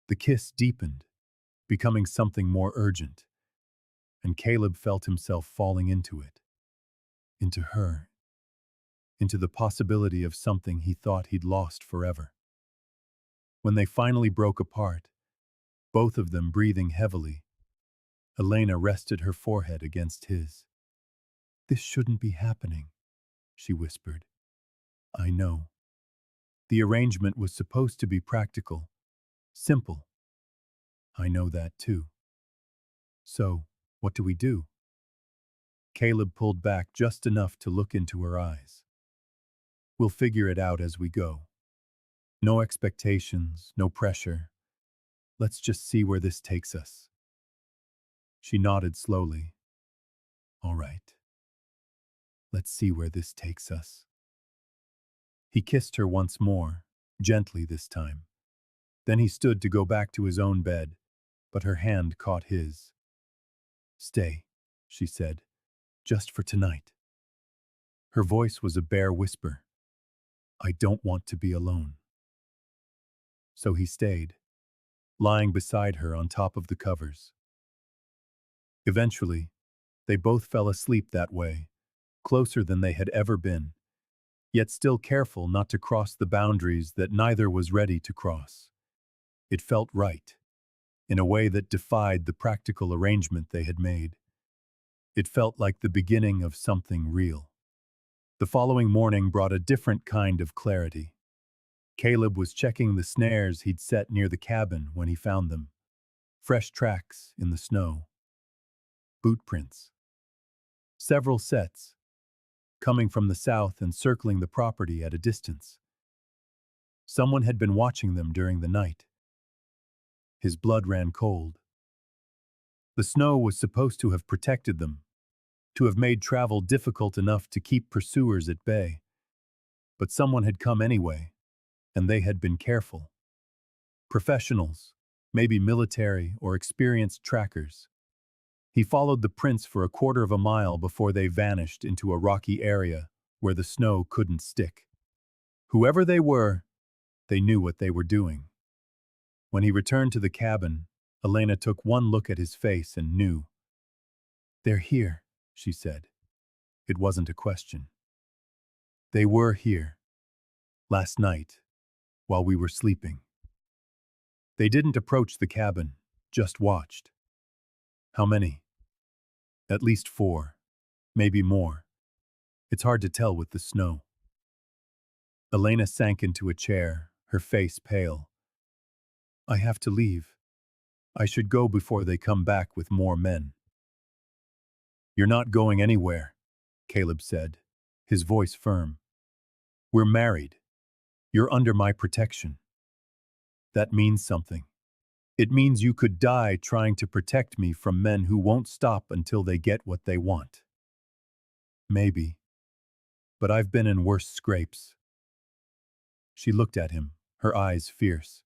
The kiss deepened, becoming something more urgent, and Caleb felt himself falling into it, into her, into the possibility of something he thought he'd lost forever. When they finally broke apart, both of them breathing heavily, Elena rested her forehead against his. "This shouldn't be happening," she whispered. "I know. The arrangement was supposed to be practical, simple. I know that too. So, what do we do?" Caleb pulled back just enough to look into her eyes. "We'll figure it out as we go. No expectations, no pressure. Let's just see where this takes us." She nodded slowly. "All right. Let's see where this takes us." He kissed her once more, gently this time. Then he stood to go back to his own bed, but her hand caught his. "Stay," she said, "just for tonight." Her voice was a bare whisper. "I don't want to be alone." So he stayed, lying beside her on top of the covers. Eventually, they both fell asleep that way, closer than they had ever been, yet still careful not to cross the boundaries that neither was ready to cross. It felt right, in a way that defied the practical arrangement they had made. It felt like the beginning of something real. The following morning brought a different kind of clarity. Caleb was checking the snares he'd set near the cabin when he found them. Fresh tracks in the snow. Boot prints. Several sets, coming from the south and circling the property at a distance. Someone had been watching them during the night. His blood ran cold. The snow was supposed to have protected them, to have made travel difficult enough to keep pursuers at bay. But someone had come anyway, and they had been careful. Professionals, maybe military or experienced trackers. He followed the prints for a quarter of a mile before they vanished into a rocky area where the snow couldn't stick. Whoever they were, they knew what they were doing. When he returned to the cabin, Elena took one look at his face and knew. "They're here," she said. It wasn't a question. They were here. Last night, while we were sleeping. They didn't approach the cabin, just watched. How many? At least 4. Maybe more. It's hard to tell with the snow. Elena sank into a chair, her face pale. "I have to leave. I should go before they come back with more men." "You're not going anywhere," Caleb said, his voice firm. "We're married. You're under my protection. That means something. It means you could die trying to protect me from men who won't stop until they get what they want." "Maybe. But I've been in worse scrapes." She looked at him, her eyes fierce.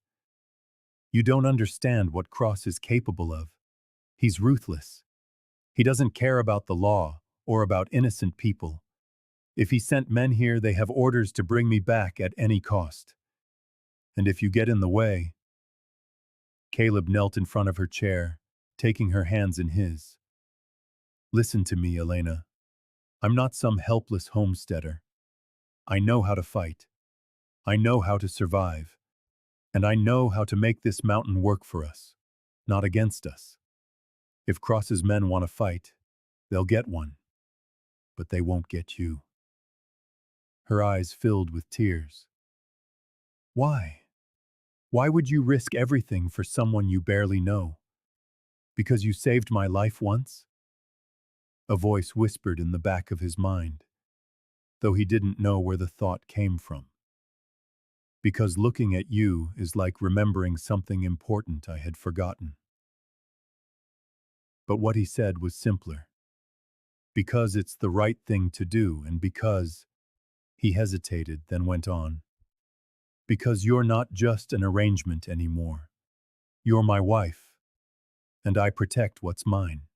"You don't understand what Cross is capable of. He's ruthless. He doesn't care about the law or about innocent people. If he sent men here, they have orders to bring me back at any cost. And if you get in the way—" Caleb knelt in front of her chair, taking her hands in his. "Listen to me, Elena. I'm not some helpless homesteader. I know how to fight. I know how to survive. And I know how to make this mountain work for us, not against us. If Cross's men want to fight, they'll get one. But they won't get you." Her eyes filled with tears. "Why? Why would you risk everything for someone you barely know? Because you saved my life once?" A voice whispered in the back of his mind, though he didn't know where the thought came from. "Because looking at you is like remembering something important I had forgotten." But what he said was simpler. "Because it's the right thing to do, and because—" He hesitated, then went on. "Because you're not just an arrangement anymore. You're my wife, and I protect what's mine."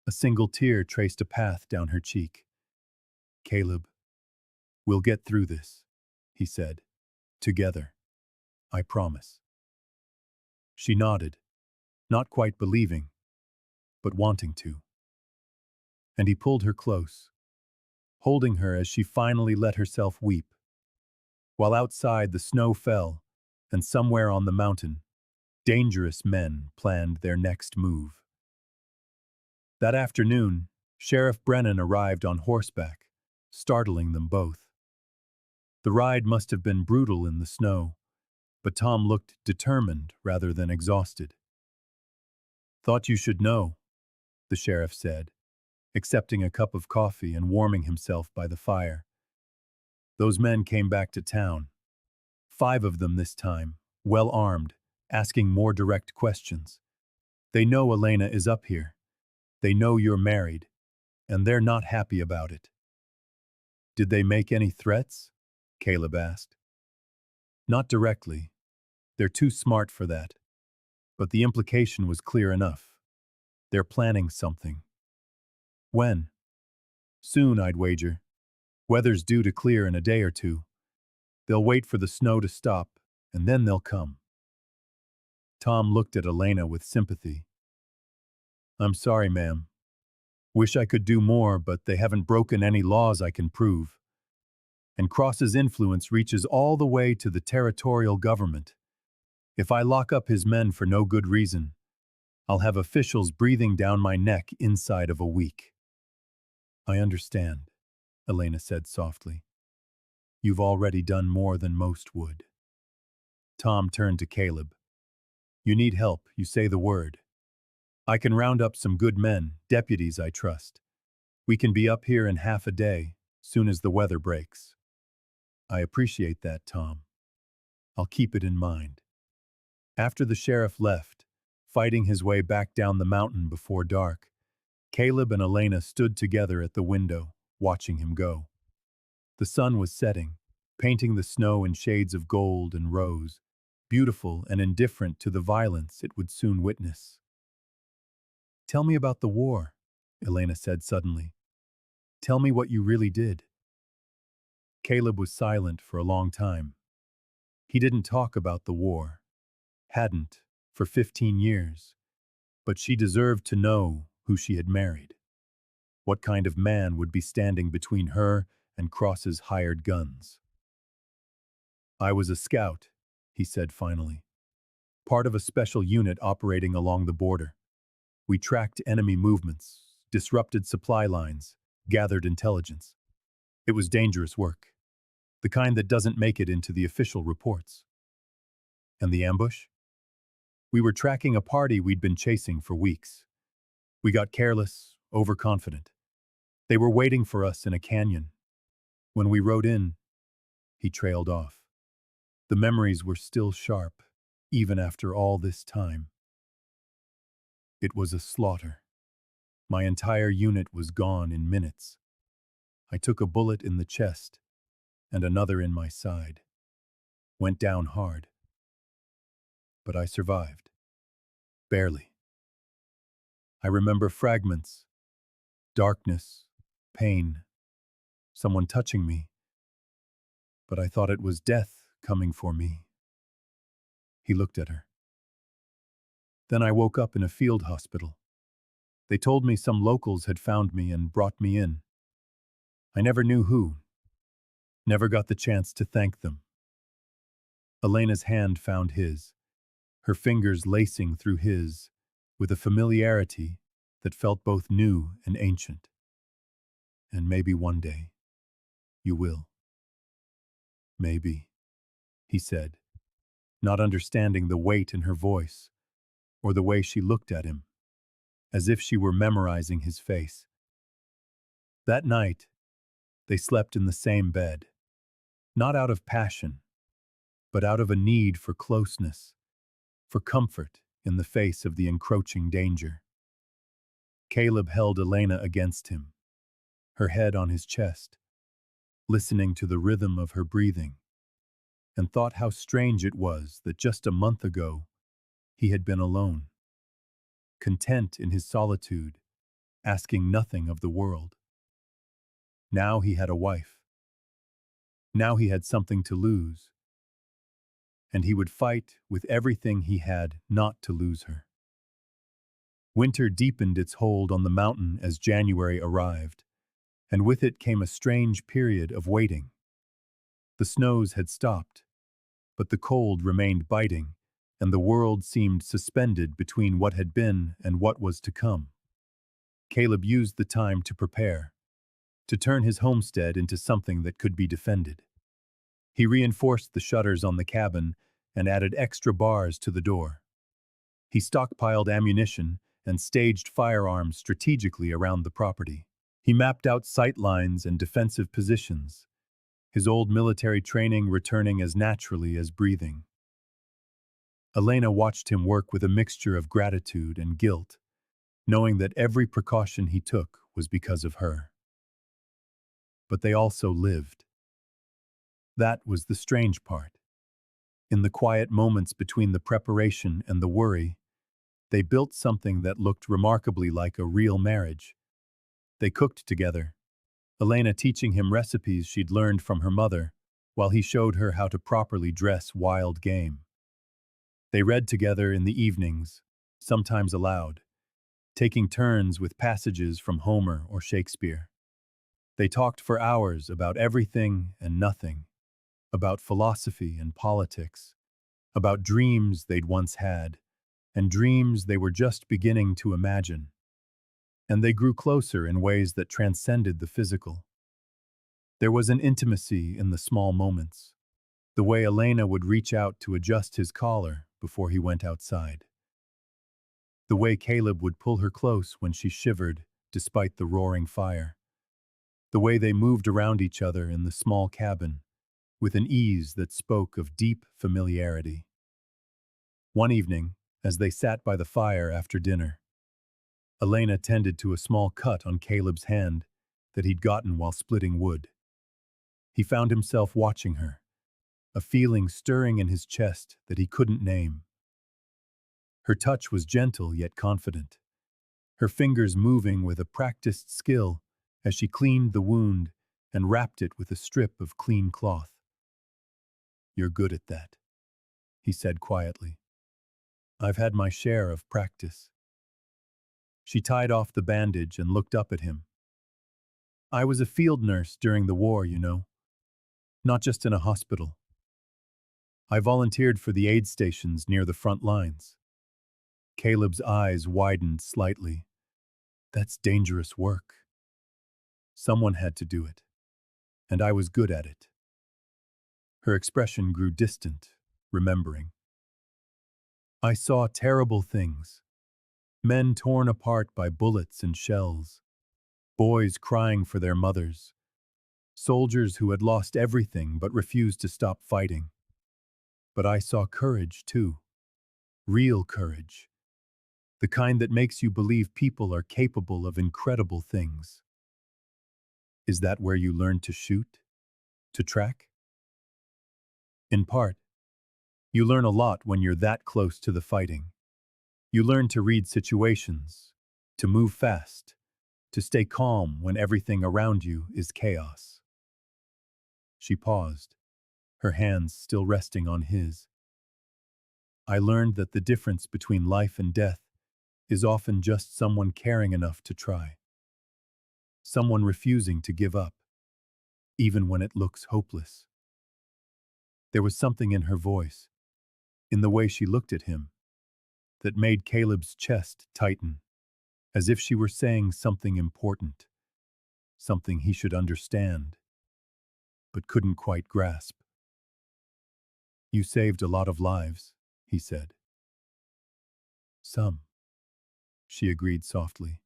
A single tear traced a path down her cheek. "Caleb, we'll get through this," he said. "Together. I promise." She nodded, not quite believing, but wanting to. And he pulled her close, holding her as she finally let herself weep. While outside the snow fell, and somewhere on the mountain, dangerous men planned their next move. That afternoon, Sheriff Brennan arrived on horseback, startling them both. The ride must have been brutal in the snow, but Tom looked determined rather than exhausted. "Thought you should know," the sheriff said, accepting a cup of coffee and warming himself by the fire. "Those men came back to town. 5 of them this time, well armed, asking more direct questions. They know Elena is up here. They know you're married, and they're not happy about it." "Did they make any threats?" Caleb asked. "Not directly. They're too smart for that. But the implication was clear enough. They're planning something." "When?" "Soon, I'd wager. Weather's due to clear in a day or two. They'll wait for the snow to stop, and then they'll come." Tom looked at Elena with sympathy. "I'm sorry, ma'am. Wish I could do more, but they haven't broken any laws I can prove. And Cross's influence reaches all the way to the territorial government. If I lock up his men for no good reason, I'll have officials breathing down my neck inside of a week." "I understand," Elena said softly. "You've already done more than most would." Tom turned to Caleb. "You need help, you say the word. I can round up some good men, deputies I trust. We can be up here in half a day, soon as the weather breaks." "I appreciate that, Tom. I'll keep it in mind." After the sheriff left, fighting his way back down the mountain before dark, Caleb and Elena stood together at the window, watching him go. The sun was setting, painting the snow in shades of gold and rose, beautiful and indifferent to the violence it would soon witness. "Tell me about the war," Elena said suddenly. "Tell me what you really did." Caleb was silent for a long time. He didn't talk about the war. Hadn't, for 15 years. But she deserved to know who she had married. What kind of man would be standing between her and Cross's hired guns? "I was a scout," he said finally. "Part of a special unit operating along the border. We tracked enemy movements, disrupted supply lines, gathered intelligence. It was dangerous work, the kind that doesn't make it into the official reports." "And the ambush?" "We were tracking a party we'd been chasing for weeks. We got careless, overconfident. They were waiting for us in a canyon. When we rode in," he trailed off. The memories were still sharp, even after all this time. "It was a slaughter. My entire unit was gone in minutes. I took a bullet in the chest and another in my side. Went down hard. But I survived. Barely. I remember fragments, darkness, pain, someone touching me. But I thought it was death coming for me." He looked at her. "Then I woke up in a field hospital. They told me some locals had found me and brought me in. I never knew who, never got the chance to thank them. Elena's hand found his, her fingers lacing through his, with a familiarity that felt both new and ancient. And maybe one day, you will. Maybe, he said, not understanding the weight in her voice, or the way she looked at him, as if she were memorizing his face. That night, they slept in the same bed, not out of passion, but out of a need for closeness, for comfort in the face of the encroaching danger. Caleb held Elena against him, her head on his chest, listening to the rhythm of her breathing, and thought how strange it was that just a month ago he had been alone, content in his solitude, asking nothing of the world. Now he had a wife. Now he had something to lose, and he would fight with everything he had not to lose her. Winter deepened its hold on the mountain as January arrived, and with it came a strange period of waiting. The snows had stopped, but the cold remained biting, and the world seemed suspended between what had been and what was to come. Caleb used the time to prepare, to turn his homestead into something that could be defended. He reinforced the shutters on the cabin and added extra bars to the door. He stockpiled ammunition and staged firearms strategically around the property. He mapped out sight lines and defensive positions, his old military training returning as naturally as breathing. Elena watched him work with a mixture of gratitude and guilt, knowing that every precaution he took was because of her. But they also lived. That was the strange part. In the quiet moments between the preparation and the worry, they built something that looked remarkably like a real marriage. They cooked together, Elena teaching him recipes she'd learned from her mother, while he showed her how to properly dress wild game. They read together in the evenings, sometimes aloud, taking turns with passages from Homer or Shakespeare. They talked for hours about everything and nothing, about philosophy and politics, about dreams they'd once had, and dreams they were just beginning to imagine. And they grew closer in ways that transcended the physical. There was an intimacy in the small moments, the way Elena would reach out to adjust his collar before he went outside, the way Caleb would pull her close when she shivered despite the roaring fire, the way they moved around each other in the small cabin with an ease that spoke of deep familiarity. One evening, as they sat by the fire after dinner, Elena tended to a small cut on Caleb's hand that he'd gotten while splitting wood. He found himself watching her, a feeling stirring in his chest that he couldn't name. Her touch was gentle yet confident, her fingers moving with a practiced skill as she cleaned the wound and wrapped it with a strip of clean cloth. "You're good at that," he said quietly. "I've had my share of practice." She tied off the bandage and looked up at him. "I was a field nurse during the war, you know. Not just in a hospital. I volunteered for the aid stations near the front lines." Caleb's eyes widened slightly. "That's dangerous work." "Someone had to do it, and I was good at it." Her expression grew distant, remembering. "I saw terrible things. Men torn apart by bullets and shells. Boys crying for their mothers. Soldiers who had lost everything but refused to stop fighting. But I saw courage, too. Real courage. The kind that makes you believe people are capable of incredible things." "Is that where you learned to shoot? To track?" "In part. You learn a lot when you're that close to the fighting. You learn to read situations, to move fast, to stay calm when everything around you is chaos." She paused, her hands still resting on his. "I learned that the difference between life and death is often just someone caring enough to try. Someone refusing to give up, even when it looks hopeless. There was something in her voice, in the way she looked at him, that made Caleb's chest tighten, as if she were saying something important, something he should understand, but couldn't quite grasp. "You saved a lot of lives," he said. "Some," she agreed softly.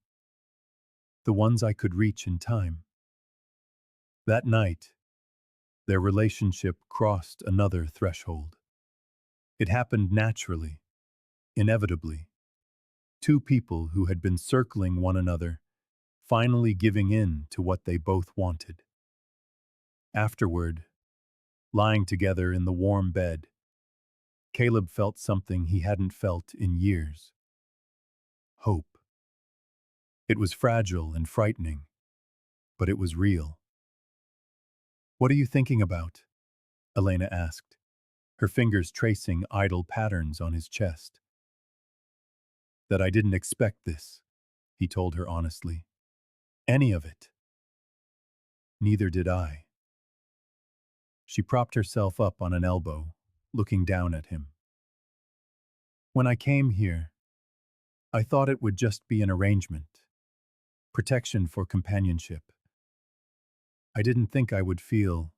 "The ones I could reach in time." That night, their relationship crossed another threshold. It happened naturally, inevitably. Two people who had been circling one another, finally giving in to what they both wanted. Afterward, lying together in the warm bed, Caleb felt something he hadn't felt in years. Hope. It was fragile and frightening, but it was real. "What are you thinking about?" Elena asked, her fingers tracing idle patterns on his chest. "That I didn't expect this," he told her honestly. "Any of it." "Neither did I." She propped herself up on an elbow, looking down at him. "When I came here, I thought it would just be an arrangement, protection for companionship. I didn't think I would feel—"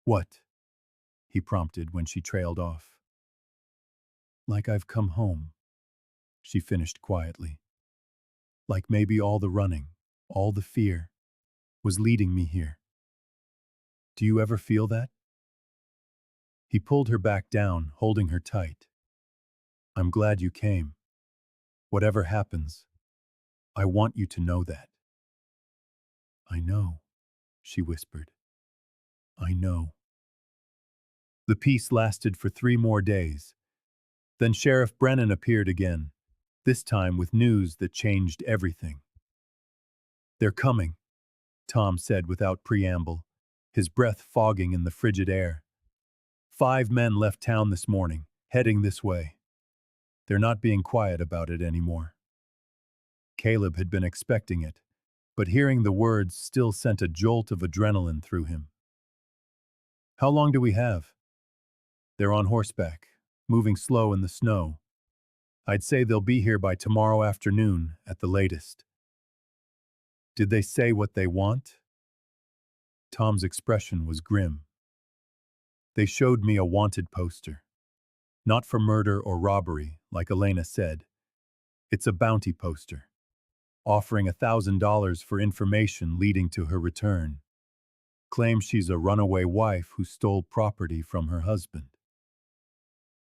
"What?" he prompted when she trailed off. "Like I've come home," she finished quietly. "Like maybe all the running, all the fear, was leading me here. Do you ever feel that?" He pulled her back down, holding her tight. "I'm glad you came. Whatever happens, I want you to know that." "I know," she whispered. "I know." The peace lasted for 3 more days. Then Sheriff Brennan appeared again, this time with news that changed everything. "They're coming," Tom said without preamble, his breath fogging in the frigid air. "5 men left town this morning, heading this way. They're not being quiet about it anymore." Caleb had been expecting it, but hearing the words still sent a jolt of adrenaline through him. "How long do we have?" "They're on horseback, moving slow in the snow. I'd say they'll be here by tomorrow afternoon at the latest." "Did they say what they want?" Tom's expression was grim. "They showed me a wanted poster. Not for murder or robbery, like Elena said. It's a bounty poster, offering $1,000 for information leading to her return. Claims she's a runaway wife who stole property from her husband."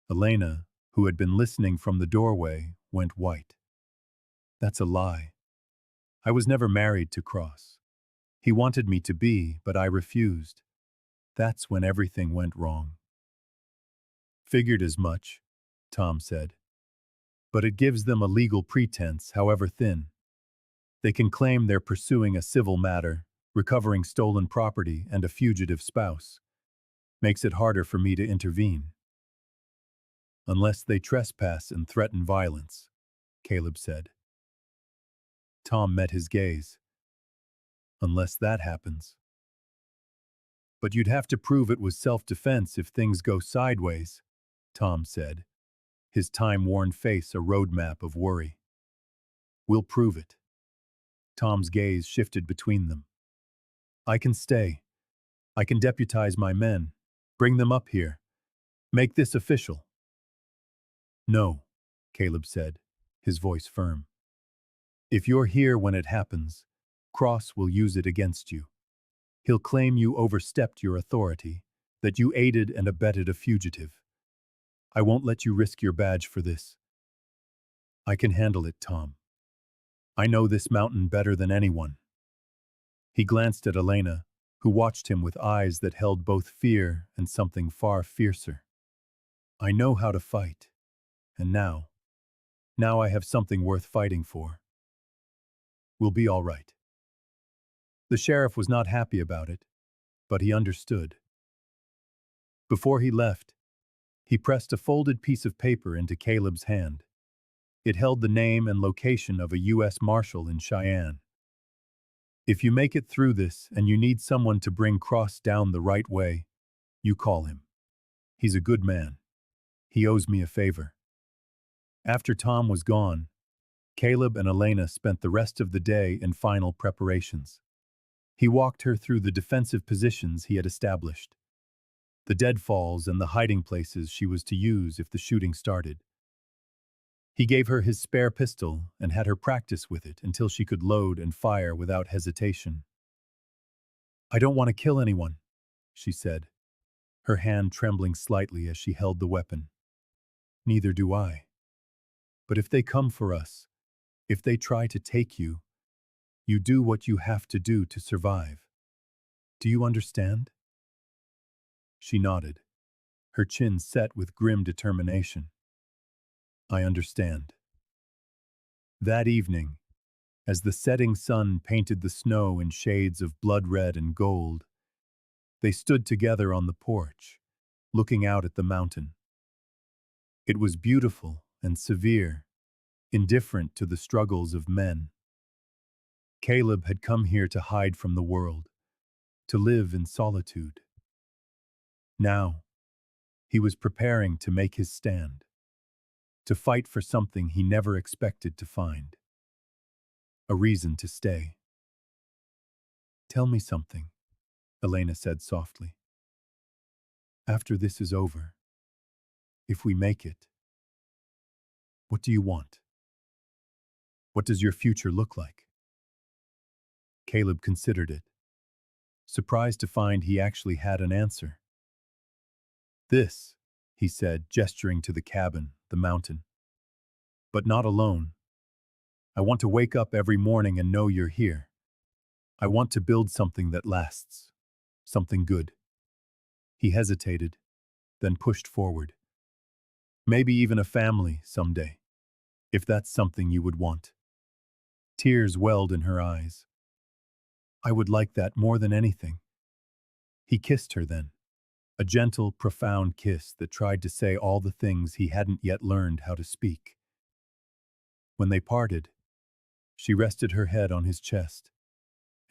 Elena, who had been listening from the doorway, went white. "That's a lie. I was never married to Cross. He wanted me to be, but I refused. That's when everything went wrong." "Figured as much," Tom said. "But it gives them a legal pretense, however thin. They can claim they're pursuing a civil matter, recovering stolen property and a fugitive spouse. Makes it harder for me to intervene." "Unless they trespass and threaten violence," Caleb said. Tom met his gaze. "Unless that happens." "But you'd have to prove it was self-defense if things go sideways," Tom said, his time-worn face a roadmap of worry. "We'll prove it." Tom's gaze shifted between them. "I can stay. I can deputize my men. Bring them up here. Make this official." "No," Caleb said, his voice firm. "If you're here when it happens, Cross will use it against you. He'll claim you overstepped your authority, that you aided and abetted a fugitive. I won't let you risk your badge for this." "I can handle it, Tom. I know this mountain better than anyone." He glanced at Elena, who watched him with eyes that held both fear and something far fiercer. "I know how to fight. And now I have something worth fighting for. We'll be all right." The sheriff was not happy about it, but he understood. Before he left, he pressed a folded piece of paper into Caleb's hand. It held the name and location of a U.S. Marshal in Cheyenne. If you make it through this and you need someone to bring Cross down the right way, you call him. He's a good man. He owes me a favor. After Tom was gone, Caleb and Elena spent the rest of the day in final preparations. He walked her through the defensive positions he had established, the deadfalls and the hiding places she was to use if the shooting started. He gave her his spare pistol and had her practice with it until she could load and fire without hesitation. "I don't want to kill anyone," she said, her hand trembling slightly as she held the weapon. "Neither do I. But if they come for us, if they try to take you, you do what you have to do to survive. Do you understand?" She nodded, her chin set with grim determination. "I understand." That evening, as the setting sun painted the snow in shades of blood red and gold, they stood together on the porch, looking out at the mountain. It was beautiful and severe, indifferent to the struggles of men. Caleb had come here to hide from the world, to live in solitude. Now, he was preparing to make his stand, to fight for something he never expected to find. A reason to stay. "Tell me something," Elena said softly. "After this is over, if we make it, what do you want? What does your future look like?" Caleb considered it, surprised to find he actually had an answer. "This," he said, gesturing to the cabin, the mountain. "But not alone. I want to wake up every morning and know you're here. I want to build something that lasts. Something good." He hesitated, then pushed forward. "Maybe even a family someday, if that's something you would want." Tears welled in her eyes. "I would like that more than anything." He kissed her then, a gentle, profound kiss that tried to say all the things he hadn't yet learned how to speak. When they parted, she rested her head on his chest,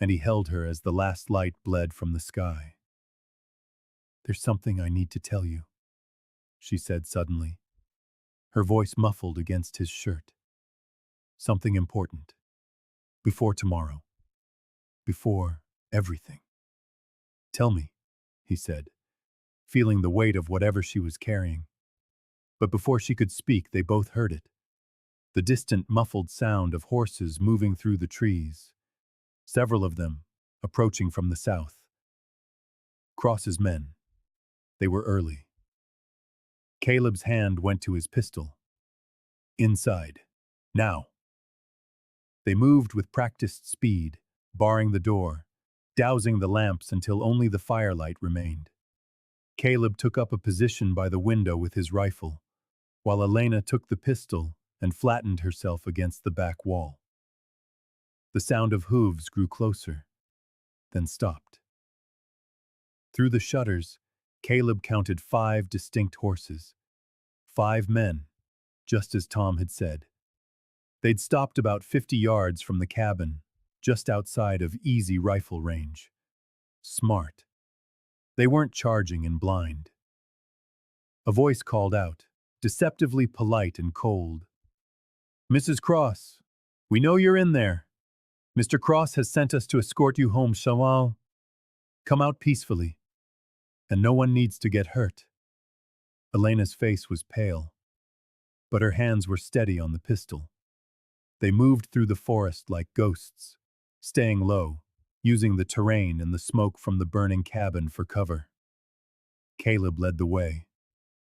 and he held her as the last light bled from the sky. "There's something I need to tell you," she said suddenly, her voice muffled against his shirt. "Something important. Before tomorrow. Before everything." "Tell me," he said, feeling the weight of whatever she was carrying. But before she could speak, they both heard it. The distant, muffled sound of horses moving through the trees, several of them approaching from the south. Cross's men. They were early. Caleb's hand went to his pistol. "Inside. Now." They moved with practiced speed, barring the door, dousing the lamps until only the firelight remained. Caleb took up a position by the window with his rifle, while Elena took the pistol and flattened herself against the back wall. The sound of hooves grew closer, then stopped. Through the shutters, Caleb counted 5 distinct horses. 5 men, just as Tom had said. They'd stopped about 50 yards from the cabin, just outside of easy rifle range. Smart. They weren't charging in blind. A voice called out, deceptively polite and cold. "Mrs. Cross, we know you're in there. Mr. Cross has sent us to escort you home, so come out peacefully. And no one needs to get hurt." Elena's face was pale, but her hands were steady on the pistol. They moved through the forest like ghosts, staying low, using the terrain and the smoke from the burning cabin for cover. Caleb led the way,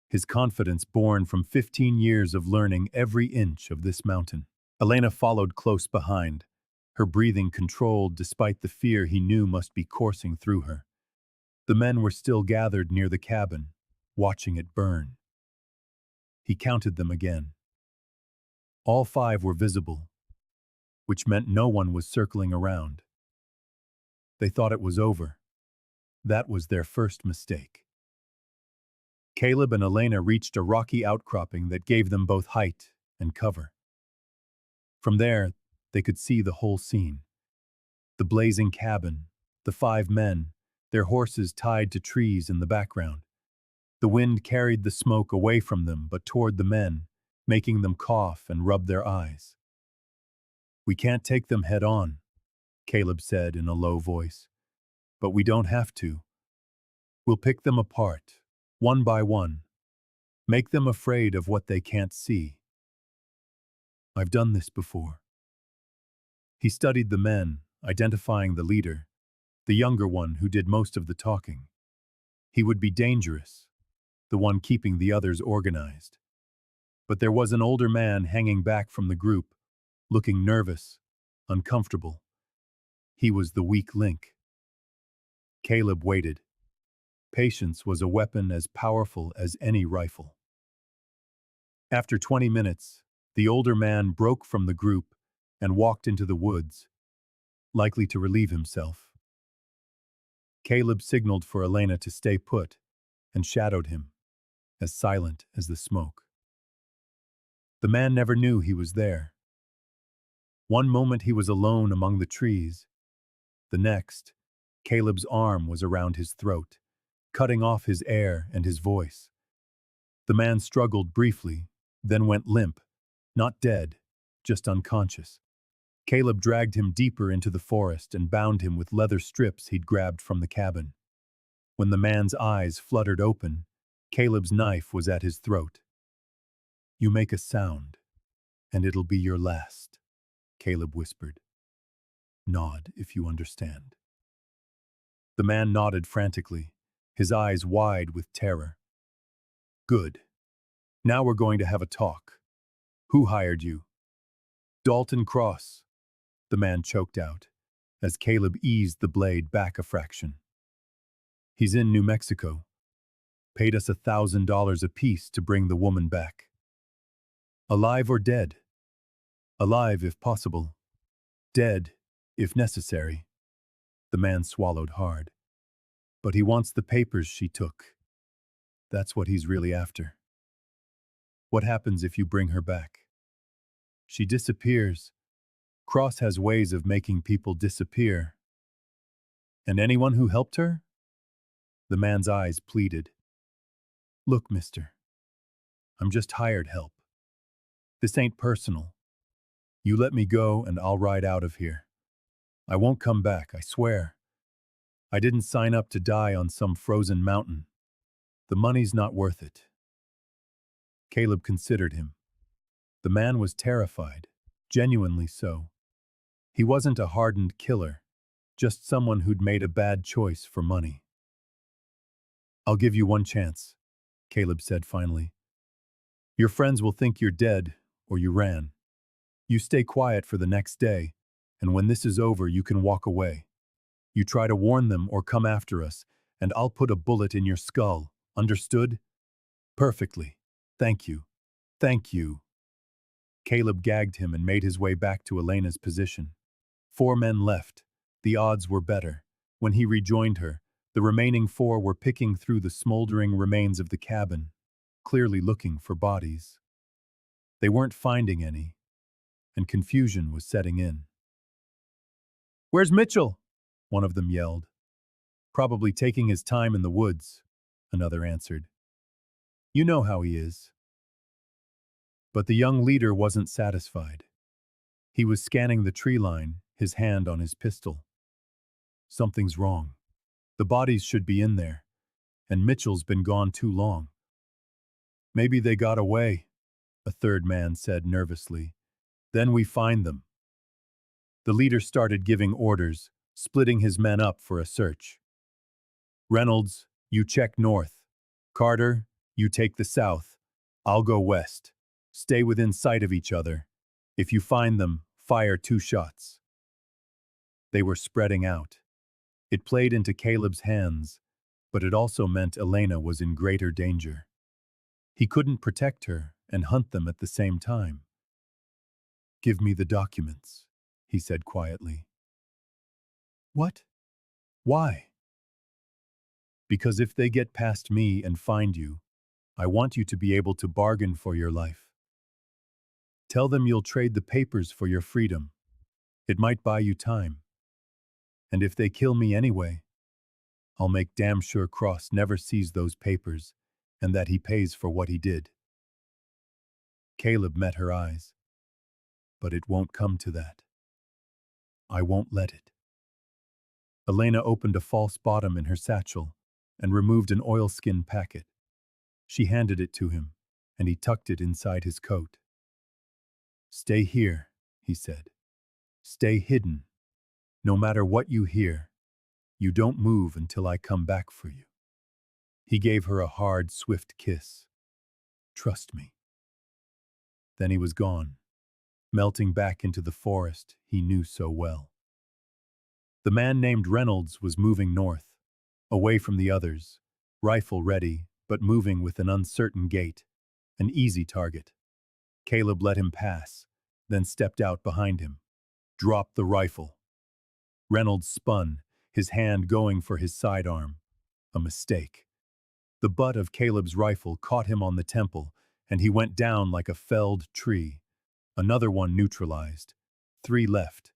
his confidence born from 15 years of learning every inch of this mountain. Elena followed close behind, her breathing controlled despite the fear he knew must be coursing through her. The men were still gathered near the cabin, watching it burn. He counted them again. All 5 were visible, which meant no one was circling around. They thought it was over. That was their first mistake. Caleb and Elena reached a rocky outcropping that gave them both height and cover. From there, they could see the whole scene. The blazing cabin, the 5 men, their horses tied to trees in the background. The wind carried the smoke away from them but toward the men, making them cough and rub their eyes. "We can't take them head on," Caleb said in a low voice. "But we don't have to. We'll pick them apart, one by one. Make them afraid of what they can't see. I've done this before." He studied the men, identifying the leader, the younger one who did most of the talking. He would be dangerous, the one keeping the others organized. But there was an older man hanging back from the group, looking nervous, uncomfortable. He was the weak link. Caleb waited. Patience was a weapon as powerful as any rifle. After 20 minutes, the older man broke from the group and walked into the woods, likely to relieve himself. Caleb signaled for Elena to stay put and shadowed him, as silent as the smoke. The man never knew he was there. One moment he was alone among the trees. The next, Caleb's arm was around his throat, cutting off his air and his voice. The man struggled briefly, then went limp, not dead, just unconscious. Caleb dragged him deeper into the forest and bound him with leather strips he'd grabbed from the cabin. When the man's eyes fluttered open, Caleb's knife was at his throat. "You make a sound, and it'll be your last," Caleb whispered. "Nod if you understand." The man nodded frantically, his eyes wide with terror. "Good. Now we're going to have a talk. Who hired you?" "Dalton Cross," the man choked out, as Caleb eased the blade back a fraction. "He's in New Mexico. Paid us $1,000 apiece to bring the woman back." "Alive or dead?" "Alive if possible. Dead if necessary." The man swallowed hard. "But he wants the papers she took. That's what he's really after." "What happens if you bring her back?" "She disappears. Cross has ways of making people disappear." "And anyone who helped her?" The man's eyes pleaded. "Look, mister, I'm just hired help. This ain't personal. You let me go and I'll ride out of here. I won't come back, I swear. I didn't sign up to die on some frozen mountain. The money's not worth it." Caleb considered him. The man was terrified, genuinely so. He wasn't a hardened killer, just someone who'd made a bad choice for money. "I'll give you one chance," Caleb said finally. "Your friends will think you're dead or you ran. You stay quiet for the next day, and when this is over you can walk away. You try to warn them or come after us, and I'll put a bullet in your skull. Understood?" "Perfectly. Thank you. Thank you." Caleb gagged him and made his way back to Elena's position. 4 men left. The odds were better. When he rejoined her, the remaining 4 were picking through the smoldering remains of the cabin, clearly looking for bodies. They weren't finding any, and confusion was setting in. "Where's Mitchell?" one of them yelled. "Probably taking his time in the woods," another answered. "You know how he is." But the young leader wasn't satisfied. He was scanning the tree line, his hand on his pistol. "Something's wrong. The bodies should be in there, and Mitchell's been gone too long." "Maybe they got away," a third man said nervously. "Then we find them." The leader started giving orders, splitting his men up for a search. "Reynolds, you check north. Carter, you take the south. I'll go west. Stay within sight of each other. If you find them, fire 2 shots." They were spreading out. It played into Caleb's hands, but it also meant Elena was in greater danger. He couldn't protect her and hunt them at the same time. "Give me the documents," he said quietly. "What? Why?" "Because if they get past me and find you, I want you to be able to bargain for your life." Tell them you'll trade the papers for your freedom. It might buy you time. And if they kill me anyway, I'll make damn sure Cross never sees those papers and that he pays for what he did. Caleb met her eyes. But it won't come to that. I won't let it. Elena opened a false bottom in her satchel and removed an oilskin packet. She handed it to him, and he tucked it inside his coat. Stay here, he said. Stay hidden. No matter what you hear, you don't move until I come back for you. He gave her a hard, swift kiss. Trust me. Then he was gone, melting back into the forest he knew so well. The man named Reynolds was moving north, away from the others, rifle ready, but moving with an uncertain gait, an easy target. Caleb let him pass, then stepped out behind him, dropped the rifle. Reynolds spun, his hand going for his sidearm. A mistake. The butt of Caleb's rifle caught him on the temple, and he went down like a felled tree. Another one neutralized. 3 left.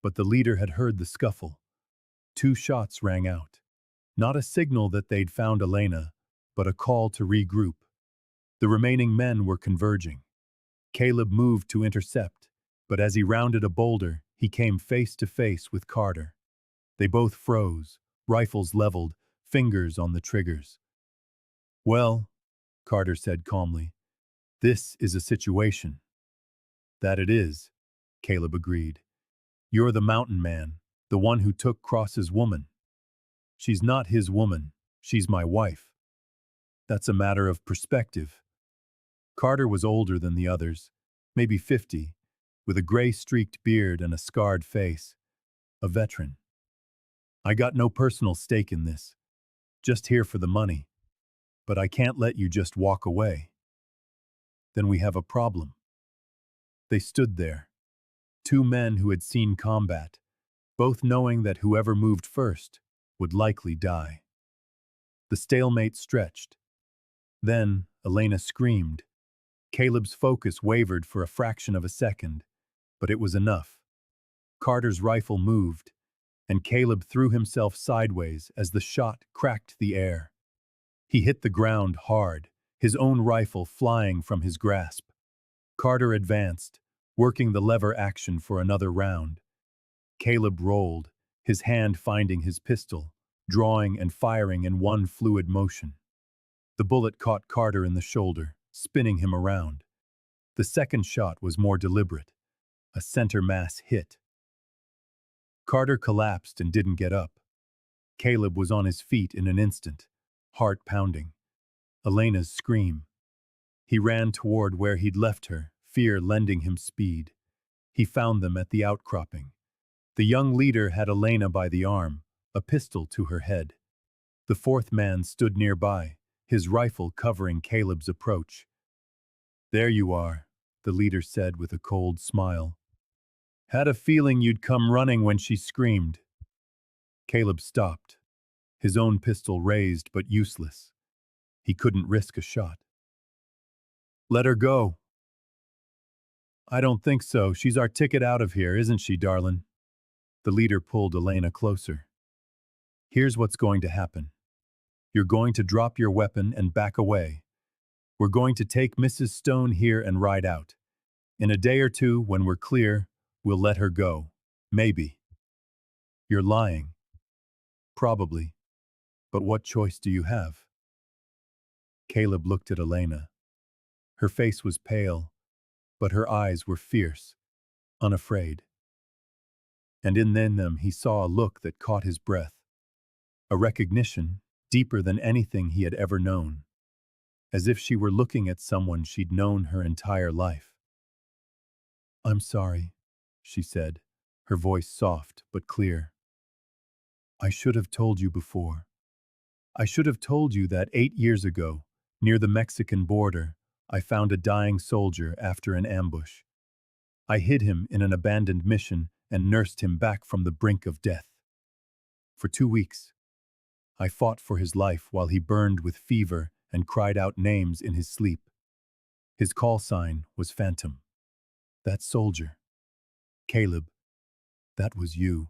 But the leader had heard the scuffle. 2 shots rang out. Not a signal that they'd found Elena, but a call to regroup. The remaining men were converging. Caleb moved to intercept, but as he rounded a boulder, he came face to face with Carter. They both froze, rifles leveled, fingers on the triggers. Well, Carter said calmly, this is a situation. That it is, Caleb agreed. You're the mountain man, the one who took Cross's woman. She's not his woman, she's my wife. That's a matter of perspective. Carter was older than the others, maybe 50, with a gray-streaked beard and a scarred face. A veteran. I got no personal stake in this. Just here for the money. But I can't let you just walk away. Then we have a problem. They stood there. 2 men who had seen combat, both knowing that whoever moved first would likely die. The stalemate stretched. Then Elena screamed. Caleb's focus wavered for a fraction of a second, but it was enough. Carter's rifle moved, and Caleb threw himself sideways as the shot cracked the air. He hit the ground hard, his own rifle flying from his grasp. Carter advanced, working the lever action for another round. Caleb rolled, his hand finding his pistol, drawing and firing in one fluid motion. The bullet caught Carter in the shoulder, spinning him around. The second shot was more deliberate, a center mass hit. Carter collapsed and didn't get up. Caleb was on his feet in an instant, heart pounding. Elena's scream. He ran toward where he'd left her, fear lending him speed. He found them at the outcropping. The young leader had Elena by the arm, a pistol to her head. The 4th man stood nearby, his rifle covering Caleb's approach. There you are, the leader said with a cold smile. Had a feeling you'd come running when she screamed. Caleb stopped, his own pistol raised but useless. He couldn't risk a shot. Let her go. I don't think so. She's our ticket out of here, isn't she, darling? The leader pulled Elena closer. Here's what's going to happen. You're going to drop your weapon and back away. We're going to take Mrs. Stone here and ride out. In a day or 2, when we're clear, we'll let her go. Maybe. You're lying. Probably. But what choice do you have? Caleb looked at Elena. Her face was pale, but her eyes were fierce, unafraid. And in them he saw a look that caught his breath. A recognition deeper than anything he had ever known. As if she were looking at someone she'd known her entire life. I'm sorry, she said, her voice soft but clear. I should have told you before. I should have told you that 8 years ago, near the Mexican border, I found a dying soldier after an ambush. I hid him in an abandoned mission and nursed him back from the brink of death. For 2 weeks, I fought for his life while he burned with fever and cried out names in his sleep. His call sign was Phantom. That soldier. Caleb, that was you.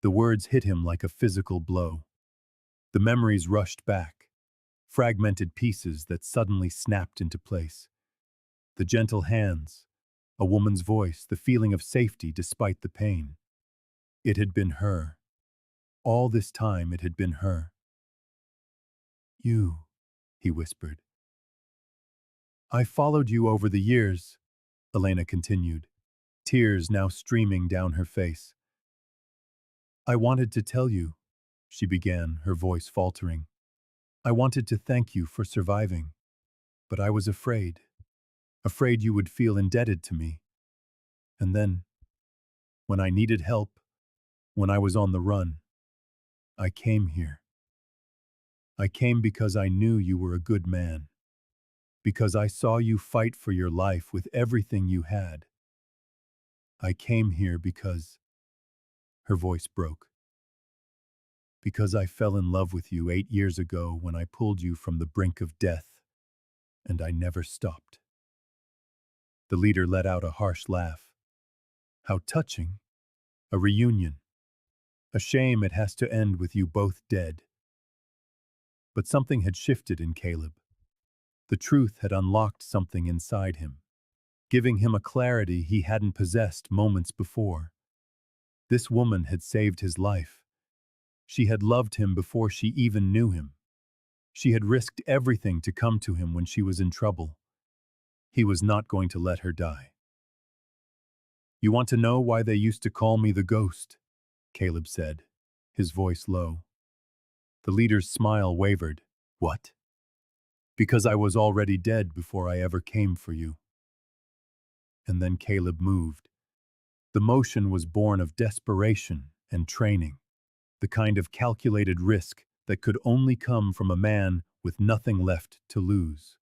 The words hit him like a physical blow. The memories rushed back, fragmented pieces that suddenly snapped into place. The gentle hands, a woman's voice, the feeling of safety despite the pain. It had been her. All this time it had been her. You, he whispered. I followed you over the years, Elena continued, tears now streaming down her face. I wanted to tell you, she began, her voice faltering. I wanted to thank you for surviving, but I was afraid. Afraid you would feel indebted to me. And then, when I needed help, when I was on the run, I came here. I came because I knew you were a good man, because I saw you fight for your life with everything you had. I came here because, her voice broke, because I fell in love with you 8 years ago when I pulled you from the brink of death, and I never stopped. The leader let out a harsh laugh. How touching. A reunion. A shame it has to end with you both dead. But something had shifted in Caleb. The truth had unlocked something inside him, giving him a clarity he hadn't possessed moments before. This woman had saved his life. She had loved him before she even knew him. She had risked everything to come to him when she was in trouble. He was not going to let her die. You want to know why they used to call me the ghost? Caleb said, his voice low. The leader's smile wavered. What? Because I was already dead before I ever came for you. And then Caleb moved. The motion was born of desperation and training, the kind of calculated risk that could only come from a man with nothing left to lose.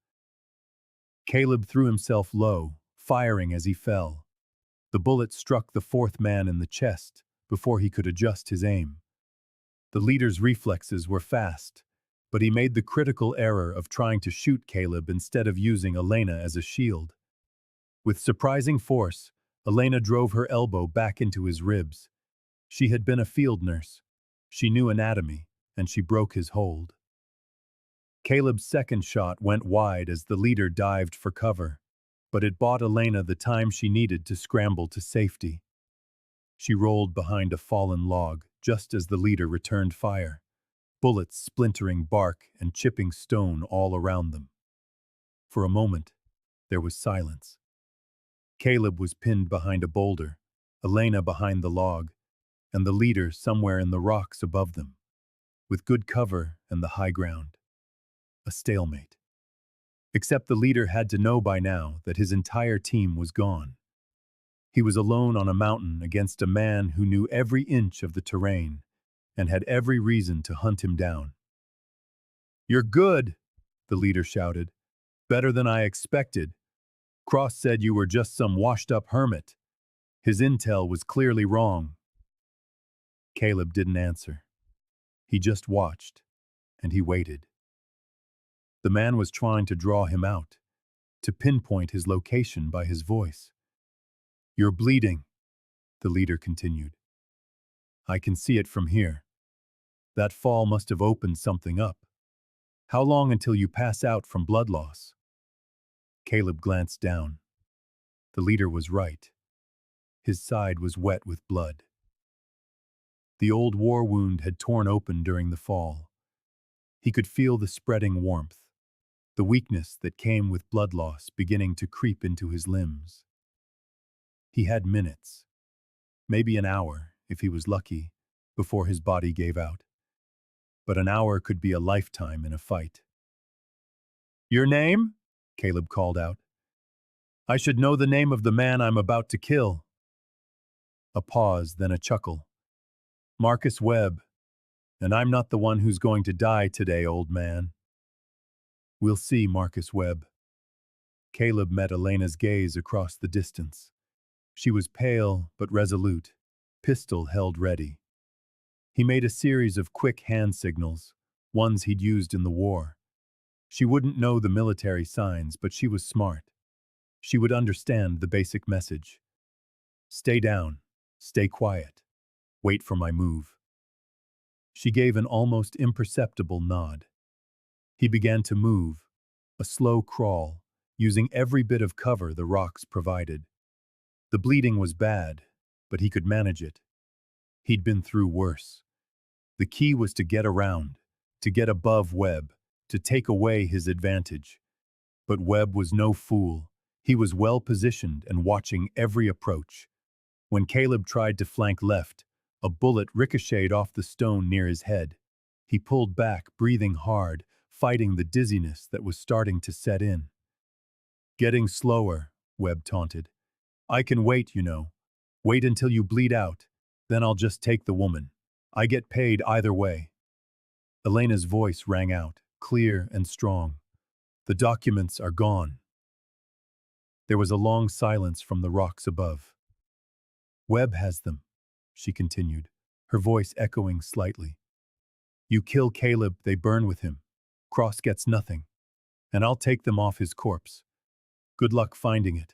Caleb threw himself low, firing as he fell. The bullet struck the fourth man in the chest before he could adjust his aim. The leader's reflexes were fast, but he made the critical error of trying to shoot Caleb instead of using Elena as a shield. With surprising force, Elena drove her elbow back into his ribs. She had been a field nurse. She knew anatomy, and she broke his hold. Caleb's second shot went wide as the leader dived for cover, but it bought Elena the time she needed to scramble to safety. She rolled behind a fallen log just as the leader returned fire, bullets splintering bark and chipping stone all around them. For a moment, there was silence. Caleb was pinned behind a boulder, Elena behind the log, and the leader somewhere in the rocks above them, with good cover and the high ground. A stalemate. Except the leader had to know by now that his entire team was gone. He was alone on a mountain against a man who knew every inch of the terrain and had every reason to hunt him down. You're good, the leader shouted. Better than I expected. Cross said you were just some washed-up hermit. His intel was clearly wrong. Caleb didn't answer. He just watched, and he waited. The man was trying to draw him out, to pinpoint his location by his voice. You're bleeding, the leader continued. I can see it from here. That fall must have opened something up. How long until you pass out from blood loss? Caleb glanced down. The leader was right. His side was wet with blood. The old war wound had torn open during the fall. He could feel the spreading warmth, the weakness that came with blood loss beginning to creep into his limbs. He had minutes, maybe an hour, if he was lucky, before his body gave out. But an hour could be a lifetime in a fight. Your name? Caleb called out. I should know the name of the man I'm about to kill. A pause, then a chuckle. Marcus Webb. And I'm not the one who's going to die today, old man. We'll see, Marcus Webb. Caleb met Elena's gaze across the distance. She was pale but resolute, pistol held ready. He made a series of quick hand signals, ones he'd used in the war. She wouldn't know the military signs, but she was smart. she would understand the basic message. Stay down, stay quiet, wait for my move. She gave an almost imperceptible nod. He began to move, a slow crawl, using every bit of cover the rocks provided. The bleeding was bad, but he could manage it. He'd been through worse. The key was to get around, to get above Webb, to take away his advantage. But Webb was no fool. He was well positioned and watching every approach. When Caleb tried to flank left, a bullet ricocheted off the stone near his head. He pulled back, breathing hard, fighting the dizziness that was starting to set in. Getting slower, Webb taunted. I can wait, you know. Wait until you bleed out. Then I'll just take the woman. I get paid either way. Elena's voice rang out, clear and strong. The documents are gone. There was a long silence from the rocks above. Webb has them, she continued, her voice echoing slightly. You kill Caleb, they burn with him. Cross gets nothing. And I'll take them off his corpse. Good luck finding it.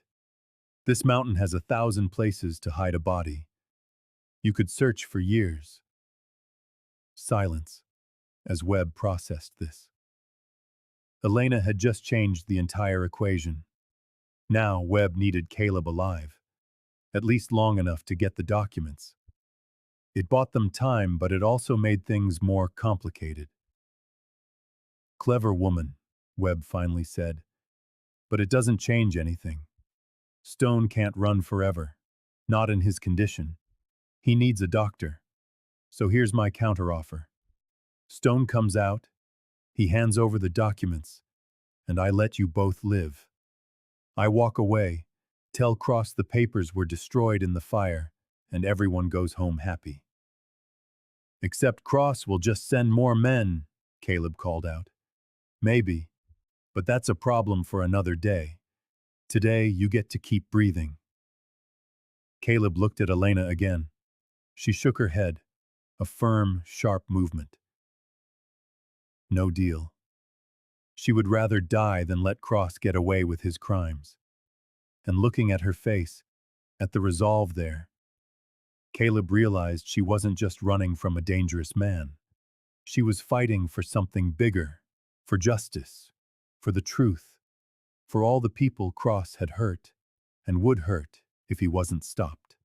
This mountain has 1,000 places to hide a body. You could search for years. Silence, as Webb processed this. Elena had just changed the entire equation. Now Webb needed Caleb alive, at least long enough to get the documents. It bought them time, but it also made things more complicated. Clever woman, Webb finally said, but it doesn't change anything. Stone can't run forever, not in his condition. He needs a doctor. So here's my counteroffer. Stone comes out, he hands over the documents, and I let you both live. I walk away, tell Cross the papers were destroyed in the fire, and everyone goes home happy. Except Cross will just send more men, Caleb called out. Maybe, but that's a problem for another day. Today you get to keep breathing. Caleb looked at Elena again. She shook her head, a firm, sharp movement. No deal. She would rather die than let Cross get away with his crimes. And looking at her face, at the resolve there, Caleb realized she wasn't just running from a dangerous man. She was fighting for something bigger, for justice, for the truth, for all the people Cross had hurt, and would hurt if he wasn't stopped.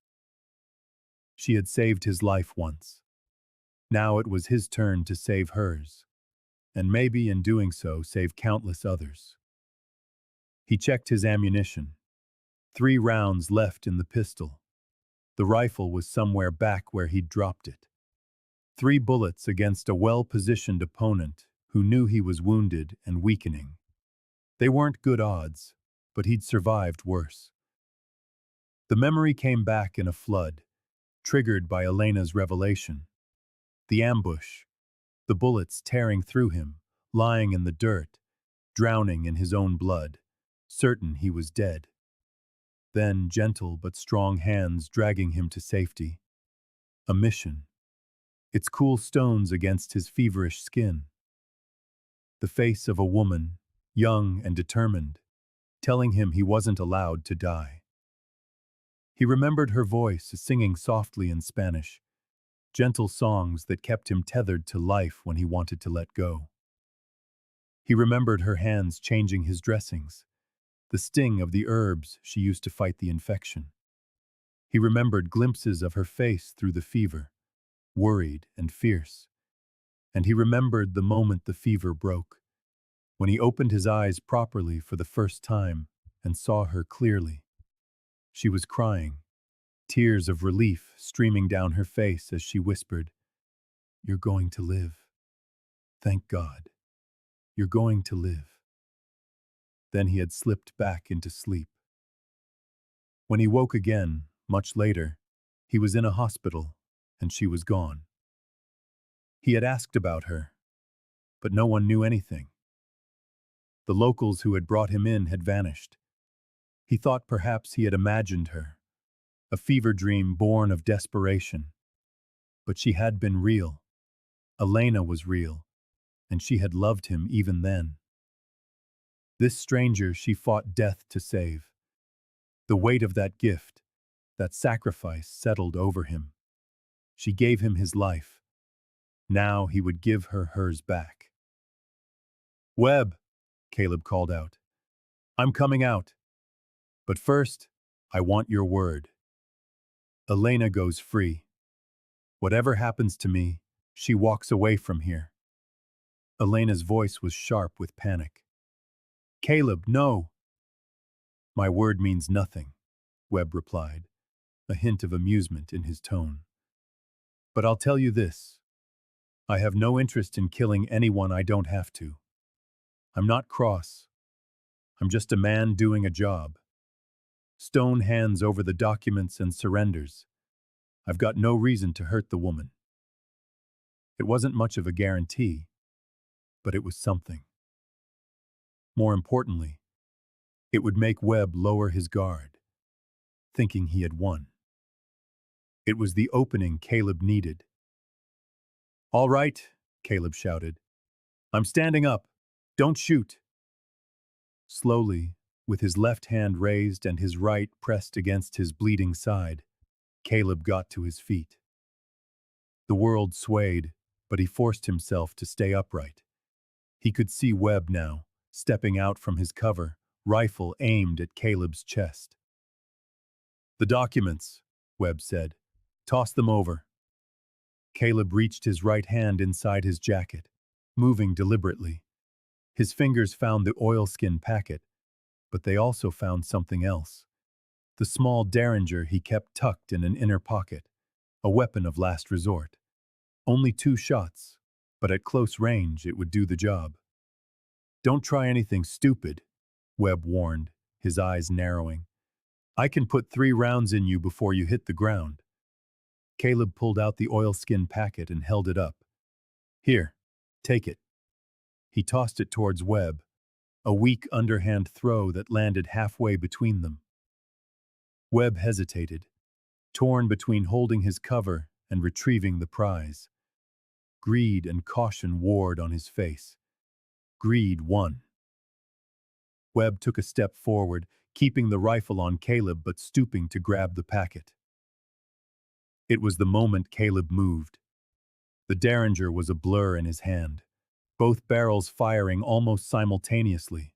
She had saved his life once. Now it was his turn to save hers, and maybe in doing so save countless others. He checked his ammunition. 3 rounds left in the pistol. The rifle was somewhere back where he'd dropped it. 3 bullets against a well-positioned opponent who knew he was wounded and weakening. They weren't good odds, but he'd survived worse. The memory came back in a flood, triggered by Elena's revelation. The ambush, the bullets tearing through him, lying in the dirt, drowning in his own blood, certain he was dead. Then gentle but strong hands dragging him to safety. A mission. Its cool stones against his feverish skin. The face of a woman, young and determined, telling him he wasn't allowed to die. He remembered her voice singing softly in Spanish, gentle songs that kept him tethered to life when he wanted to let go. He remembered her hands changing his dressings, the sting of the herbs she used to fight the infection. He remembered glimpses of her face through the fever, worried and fierce. And he remembered the moment the fever broke, when he opened his eyes properly for the first time and saw her clearly. She was crying, tears of relief streaming down her face as she whispered, "You're going to live. Thank God. You're going to live." Then he had slipped back into sleep. When he woke again, much later, he was in a hospital, and she was gone. He had asked about her, but no one knew anything. The locals who had brought him in had vanished. He thought perhaps he had imagined her, a fever dream born of desperation. But she had been real. Elena was real, and she had loved him even then. This stranger she fought death to save, The weight of that gift, that sacrifice settled over him. She gave him his life. Now he would give her hers back. Webb, Caleb called out. I'm coming out. But first, I want your word. Elena goes free. Whatever happens to me, she walks away from here. Elena's voice was sharp with panic. Caleb, no. My word means nothing, Webb replied, a hint of amusement in his tone. But I'll tell you this. I have no interest in killing anyone I don't have to. I'm not cross. I'm just a man doing a job. Stone hands over the documents and surrenders. I've got no reason to hurt the woman. It wasn't much of a guarantee, but it was something. More importantly, it would make Webb lower his guard, thinking he had won. It was the opening Caleb needed. All right, Caleb shouted. I'm standing up. Don't shoot. Slowly, with his left hand raised and his right pressed against his bleeding side, Caleb got to his feet. The world swayed, but he forced himself to stay upright. He could see Webb now, stepping out from his cover, rifle aimed at Caleb's chest. The documents, Webb said. Toss them over. Caleb reached his right hand inside his jacket, moving deliberately. His fingers found the oilskin packet, but they also found something else. The small derringer he kept tucked in an inner pocket, a weapon of last resort. Only 2 shots, but at close range it would do the job. Don't try anything stupid, Webb warned, his eyes narrowing. I can put 3 rounds in you before you hit the ground. Caleb pulled out the oilskin packet and held it up. Here, take it. He tossed it towards Webb, a weak underhand throw that landed halfway between them. Webb hesitated, torn between holding his cover and retrieving the prize. Greed and caution warred on his face. Greed won. Webb took a step forward, keeping the rifle on Caleb but stooping to grab the packet. It was the moment Caleb moved. The derringer was a blur in his hand, both barrels firing almost simultaneously.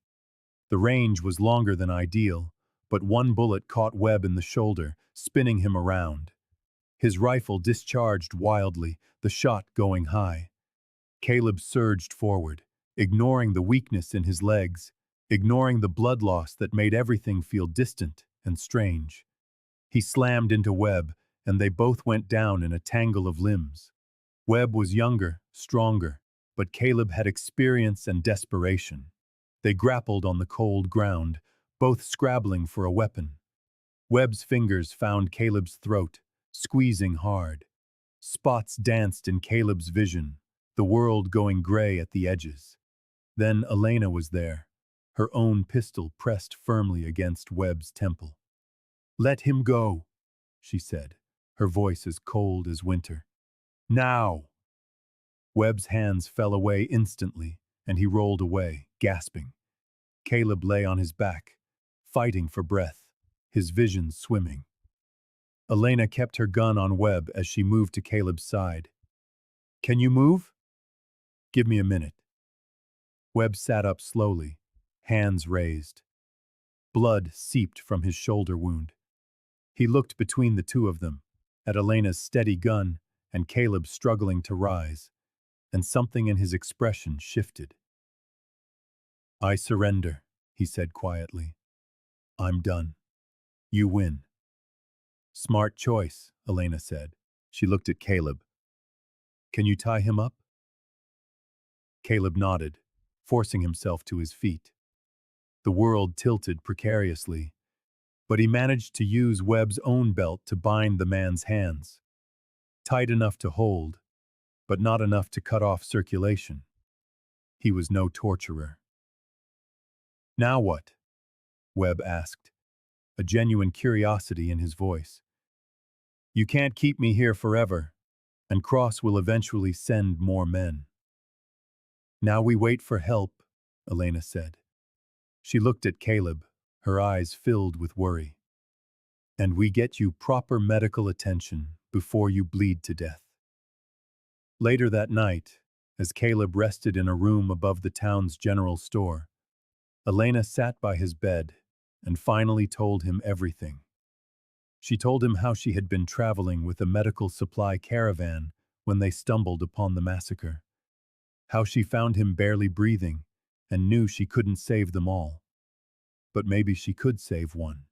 The range was longer than ideal, but one bullet caught Webb in the shoulder, spinning him around. His rifle discharged wildly, the shot going high. Caleb surged forward, ignoring the weakness in his legs, ignoring the blood loss that made everything feel distant and strange. He slammed into Webb, and they both went down in a tangle of limbs. Webb was younger, stronger, but Caleb had experience and desperation. They grappled on the cold ground, both scrabbling for a weapon. Webb's fingers found Caleb's throat, squeezing hard. Spots danced in Caleb's vision, the world going gray at the edges. Then Elena was there, her own pistol pressed firmly against Webb's temple. Let him go, she said, her voice as cold as winter. Now! Webb's hands fell away instantly, and he rolled away, gasping. Caleb lay on his back, fighting for breath, his vision swimming. Elena kept her gun on Webb as she moved to Caleb's side. Can you move? Give me a minute. Webb sat up slowly, hands raised. Blood seeped from his shoulder wound. He looked between the two of them, at Elena's steady gun and Caleb struggling to rise, and something in his expression shifted. I surrender, he said quietly. I'm done. You win. Smart choice, Elena said. She looked at Caleb. Can you tie him up? Caleb nodded, forcing himself to his feet. The world tilted precariously, but he managed to use Webb's own belt to bind the man's hands. Tight enough to hold, but not enough to cut off circulation. He was no torturer. Now what? Webb asked, a genuine curiosity in his voice. You can't keep me here forever, and Cross will eventually send more men. Now we wait for help, Elena said. She looked at Caleb, her eyes filled with worry. and we get you proper medical attention before you bleed to death. Later that night, as Caleb rested in a room above the town's general store, Elena sat by his bed and finally told him everything. She told him how she had been traveling with a medical supply caravan when they stumbled upon the massacre, how she found him barely breathing and knew she couldn't save them all, but maybe she could save one,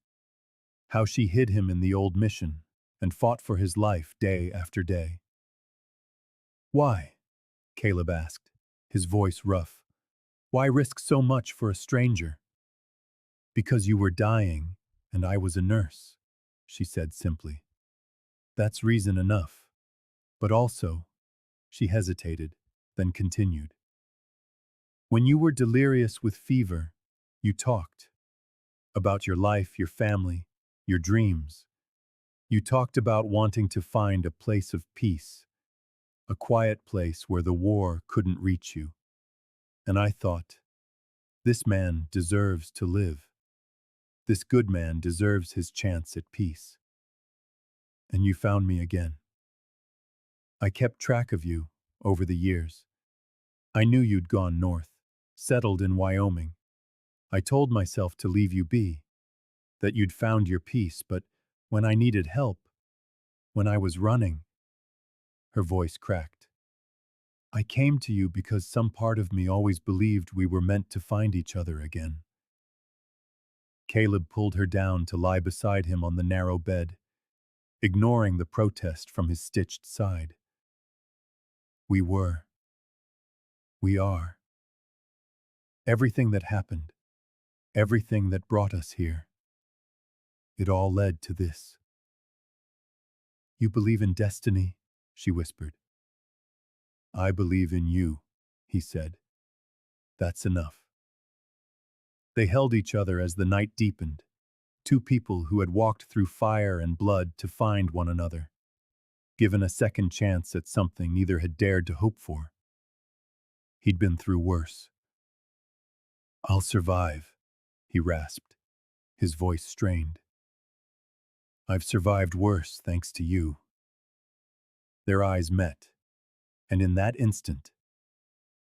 how she hid him in the old mission and fought for his life day after day. "Why?" Caleb asked, his voice rough. "Why risk so much for a stranger?" "Because you were dying, and I was a nurse," she said simply. "That's reason enough. But also," she hesitated, then continued, "when you were delirious with fever, you talked about your life, your family, your dreams. You talked about wanting to find a place of peace, a quiet place where the war couldn't reach you. And I thought, this man deserves to live. This good man deserves his chance at peace. And you found me again. I kept track of you over the years. I knew you'd gone north, settled in Wyoming. I told myself to leave you be, that you'd found your peace, but when I needed help, when I was running," her voice cracked, "I came to you because some part of me always believed we were meant to find each other again." Caleb pulled her down to lie beside him on the narrow bed, ignoring the protest from his stitched side. "We were. We are. Everything that happened, everything that brought us here, it all led to this." "You believe in destiny?" she whispered. "I believe in you," he said. "That's enough." They held each other as the night deepened, two people who had walked through fire and blood to find one another, given a second chance at something neither had dared to hope for. He'd been through worse. "I'll survive," he rasped, his voice strained. "I've survived worse thanks to you." Their eyes met, and in that instant,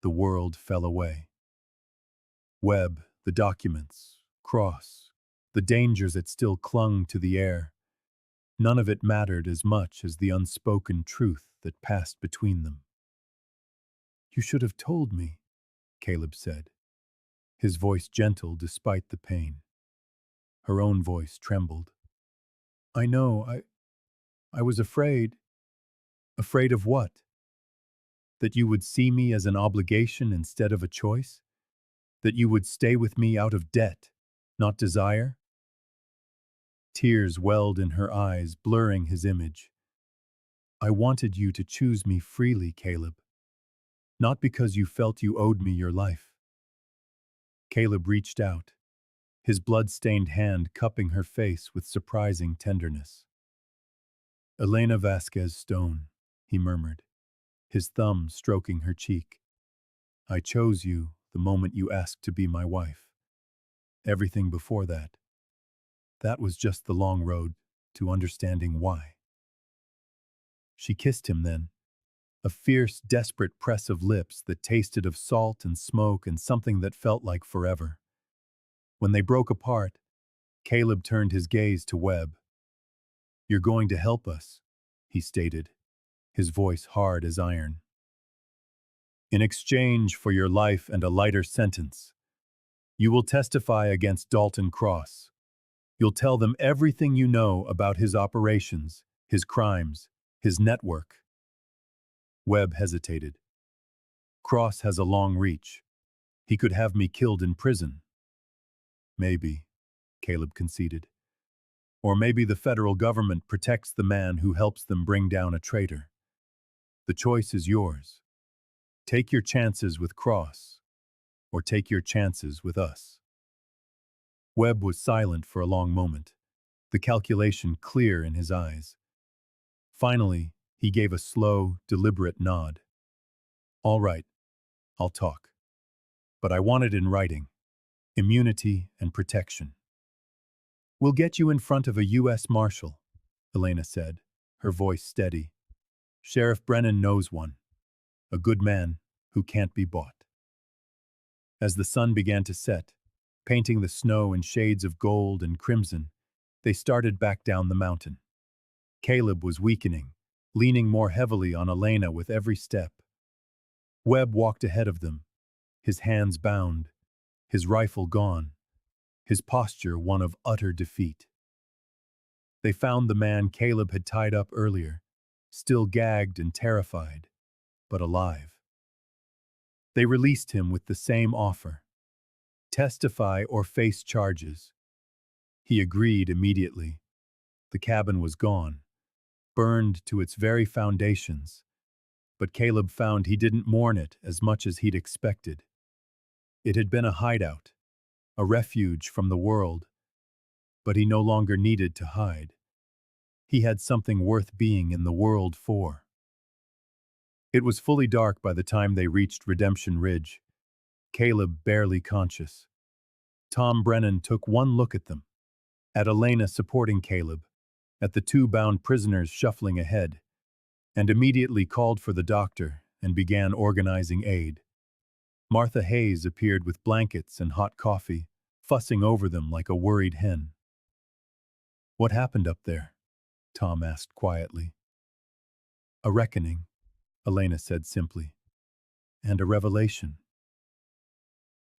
the world fell away. Webb, the documents, Cross, the dangers that still clung to the air, none of it mattered as much as the unspoken truth that passed between them. "You should have told me," Caleb said, his voice gentle despite the pain. Her own voice trembled. "I know, I was afraid." "Afraid of what? That you would see me as an obligation instead of a choice? That you would stay with me out of debt, not desire?" Tears welled in her eyes, blurring his image. "I wanted you to choose me freely, Caleb. Not because you felt you owed me your life." Caleb reached out, his blood-stained hand cupping her face with surprising tenderness. "Elena Vasquez Stone," he murmured, his thumb stroking her cheek. "I chose you the moment you asked to be my wife. Everything before that, that was just the long road to understanding why." She kissed him then, a fierce, desperate press of lips that tasted of salt and smoke and something that felt like forever. When they broke apart, Caleb turned his gaze to Webb. "You're going to help us," he stated, his voice hard as iron. "In exchange for your life and a lighter sentence, you will testify against Dalton Cross. You'll tell them everything you know about his operations, his crimes, his network." Webb hesitated. "Cross has a long reach. He could have me killed in prison." "Maybe," Caleb conceded. "Or maybe the federal government protects the man who helps them bring down a traitor. The choice is yours. Take your chances with Cross, or take your chances with us." Webb was silent for a long moment, the calculation clear in his eyes. Finally, he gave a slow, deliberate nod. "All right, I'll talk. But I want it in writing. Immunity and protection." We'll get you in front of a U.S. Marshal, Elena said, her voice steady. Sheriff Brennan knows one, a good man who can't be bought. As the sun began to set, painting the snow in shades of gold and crimson, they started back down the mountain. Caleb was weakening, leaning more heavily on Elena with every step. Webb walked ahead of them, his hands bound, his rifle gone, his posture one of utter defeat. They found the man Caleb had tied up earlier, still gagged and terrified, but alive. They released him with the same offer: testify or face charges. He agreed immediately. The cabin was gone, burned to its very foundations, but Caleb found he didn't mourn it as much as he'd expected. It had been a hideout, a refuge from the world, but he no longer needed to hide. He had something worth being in the world for. It was fully dark by the time they reached Redemption Ridge, Caleb barely conscious. Tom Brennan took one look at them, at Elena supporting Caleb, at the two bound prisoners shuffling ahead, and immediately called for the doctor and began organizing aid. Martha Hayes appeared with blankets and hot coffee, fussing over them like a worried hen. "What happened up there?" Tom asked quietly. "A reckoning," Elena said simply, "and a revelation."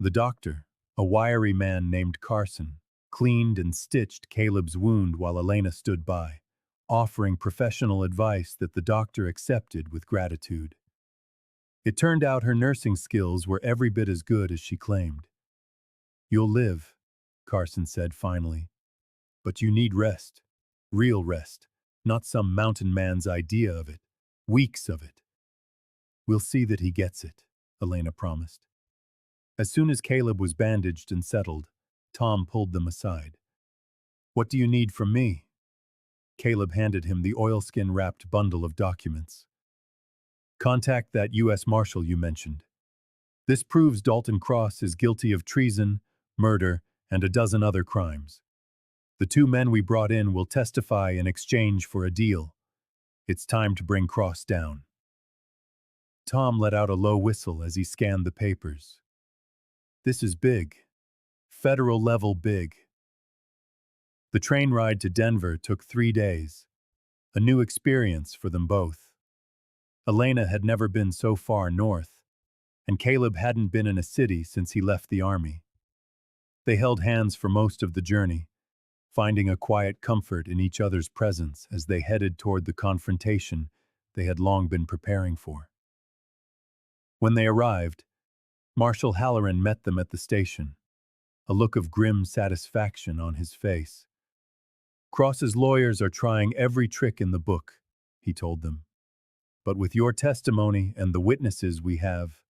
The doctor, a wiry man named Carson, cleaned and stitched Caleb's wound while Elena stood by, offering professional advice that the doctor accepted with gratitude. It turned out her nursing skills were every bit as good as she claimed. "You'll live," Carson said finally, "but you need rest. Real rest, not some mountain man's idea of it. Weeks of it." "We'll see that he gets it," Elena promised. As soon as Caleb was bandaged and settled, Tom pulled them aside. "What do you need from me?" Caleb handed him the oilskin-wrapped bundle of documents. "Contact that U.S. Marshal you mentioned. This proves Dalton Cross is guilty of treason, murder, and a dozen other crimes. The two men we brought in will testify in exchange for a deal. It's time to bring Cross down." Tom let out a low whistle as he scanned the papers. This is big. Federal level big. The train ride to Denver took 3 days. A new experience for them both. Elena had never been so far north, and Caleb hadn't been in a city since he left the army. They held hands for most of the journey, finding a quiet comfort in each other's presence as they headed toward the confrontation they had long been preparing for. When they arrived, Marshal Halloran met them at the station, a look of grim satisfaction on his face. "Cross's lawyers are trying every trick in the book," he told them. "But with your testimony and the witnesses we have,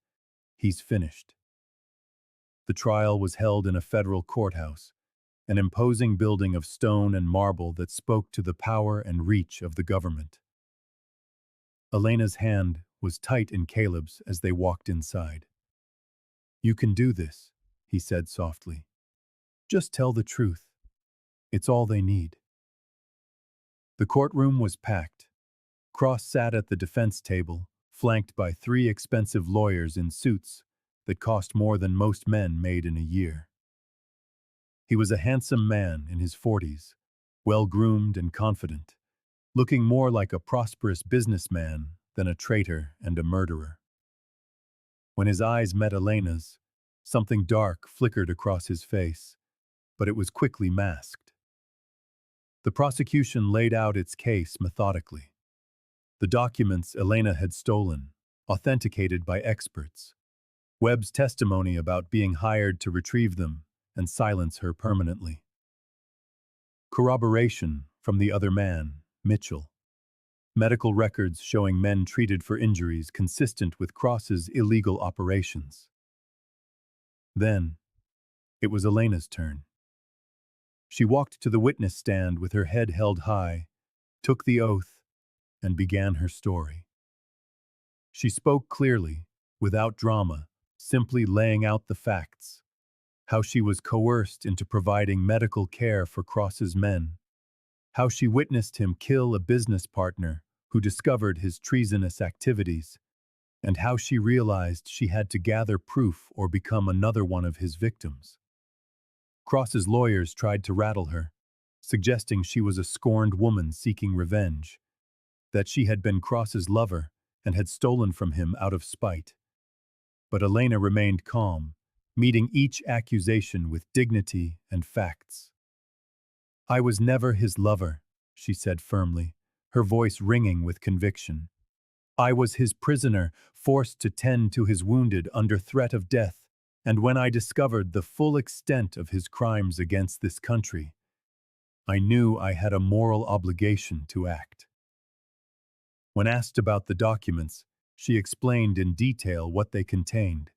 he's finished." The trial was held in a federal courthouse, an imposing building of stone and marble that spoke to the power and reach of the government. Elena's hand was tight in Caleb's as they walked inside. "You can do this," he said softly. "Just tell the truth. It's all they need." The courtroom was packed. Cross sat at the defense table, flanked by 3 expensive lawyers in suits that cost more than most men made in a year. He was a handsome man in his 40s, well-groomed and confident, looking more like a prosperous businessman than a traitor and a murderer. When his eyes met Elena's, something dark flickered across his face, but it was quickly masked. The prosecution laid out its case methodically. The documents Elena had stolen, authenticated by experts. Webb's testimony about being hired to retrieve them and silence her permanently. Corroboration from the other man, Mitchell. Medical records showing men treated for injuries consistent with Cross's illegal operations. Then, it was Elena's turn. She walked to the witness stand with her head held high, took the oath, and began her story. She spoke clearly, without drama, simply laying out the facts. how she was coerced into providing medical care for Cross's men, how she witnessed him kill a business partner who discovered his treasonous activities, and how she realized she had to gather proof or become another one of his victims. Cross's lawyers tried to rattle her, suggesting she was a scorned woman seeking revenge, that she had been Cross's lover and had stolen from him out of spite. But Elena remained calm, meeting each accusation with dignity and facts. "I was never his lover," she said firmly, her voice ringing with conviction. "I was his prisoner, forced to tend to his wounded under threat of death, and when I discovered the full extent of his crimes against this country, I knew I had a moral obligation to act." When asked about the documents, she explained in detail what they contained,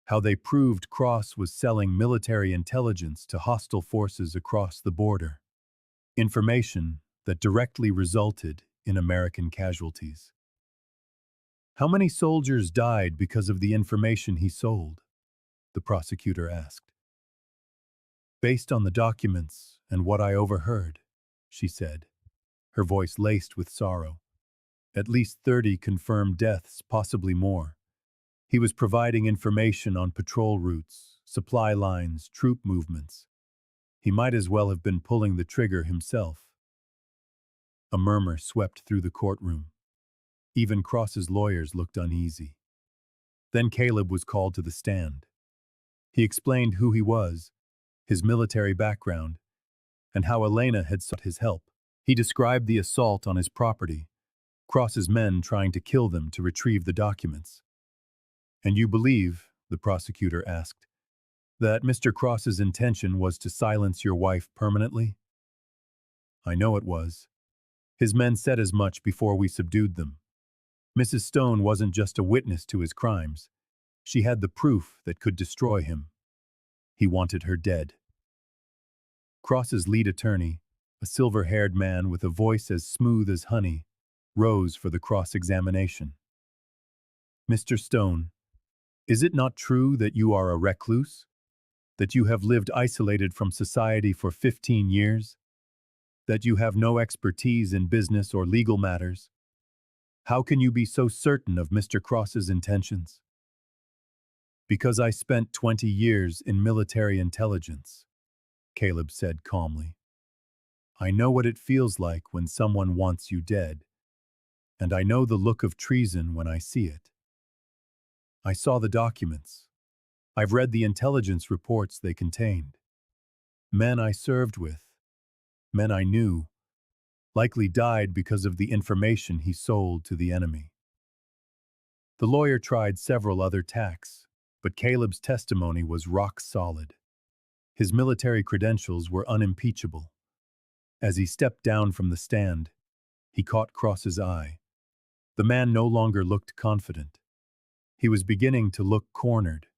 how they proved Cross was selling military intelligence to hostile forces across the border, information that directly resulted in American casualties. "How many soldiers died because of the information he sold?" the prosecutor asked. "Based on the documents and what I overheard," she said, her voice laced with sorrow. "At least 30 confirmed deaths, possibly more. He was providing information on patrol routes, supply lines, troop movements. He might as well have been pulling the trigger himself." A murmur swept through the courtroom. Even Cross's lawyers looked uneasy. Then Caleb was called to the stand. He explained who he was, his military background, and how Elena had sought his help. He described the assault on his property, Cross's men trying to kill them to retrieve the documents. "And you believe," the prosecutor asked, "that Mr. Cross's intention was to silence your wife permanently?" "I know it was. His men said as much before we subdued them. Mrs. Stone wasn't just a witness to his crimes. She had the proof that could destroy him. He wanted her dead." Cross's lead attorney, a silver-haired man with a voice as smooth as honey, rose for the cross-examination. "Mr. Stone, is it not true that you are a recluse? That you have lived isolated from society for 15 years? That you have no expertise in business or legal matters? How can you be so certain of Mr. Cross's intentions?" "Because I spent 20 years in military intelligence," Caleb said calmly. "I know what it feels like when someone wants you dead, and I know the look of treason when I see it. I saw the documents. I've read the intelligence reports they contained. Men I served with, men I knew, likely died because of the information he sold to the enemy." The lawyer tried several other tacks, but Caleb's testimony was rock solid. His military credentials were unimpeachable. As he stepped down from the stand, he caught Cross's eye. The man no longer looked confident. He was beginning to look cornered.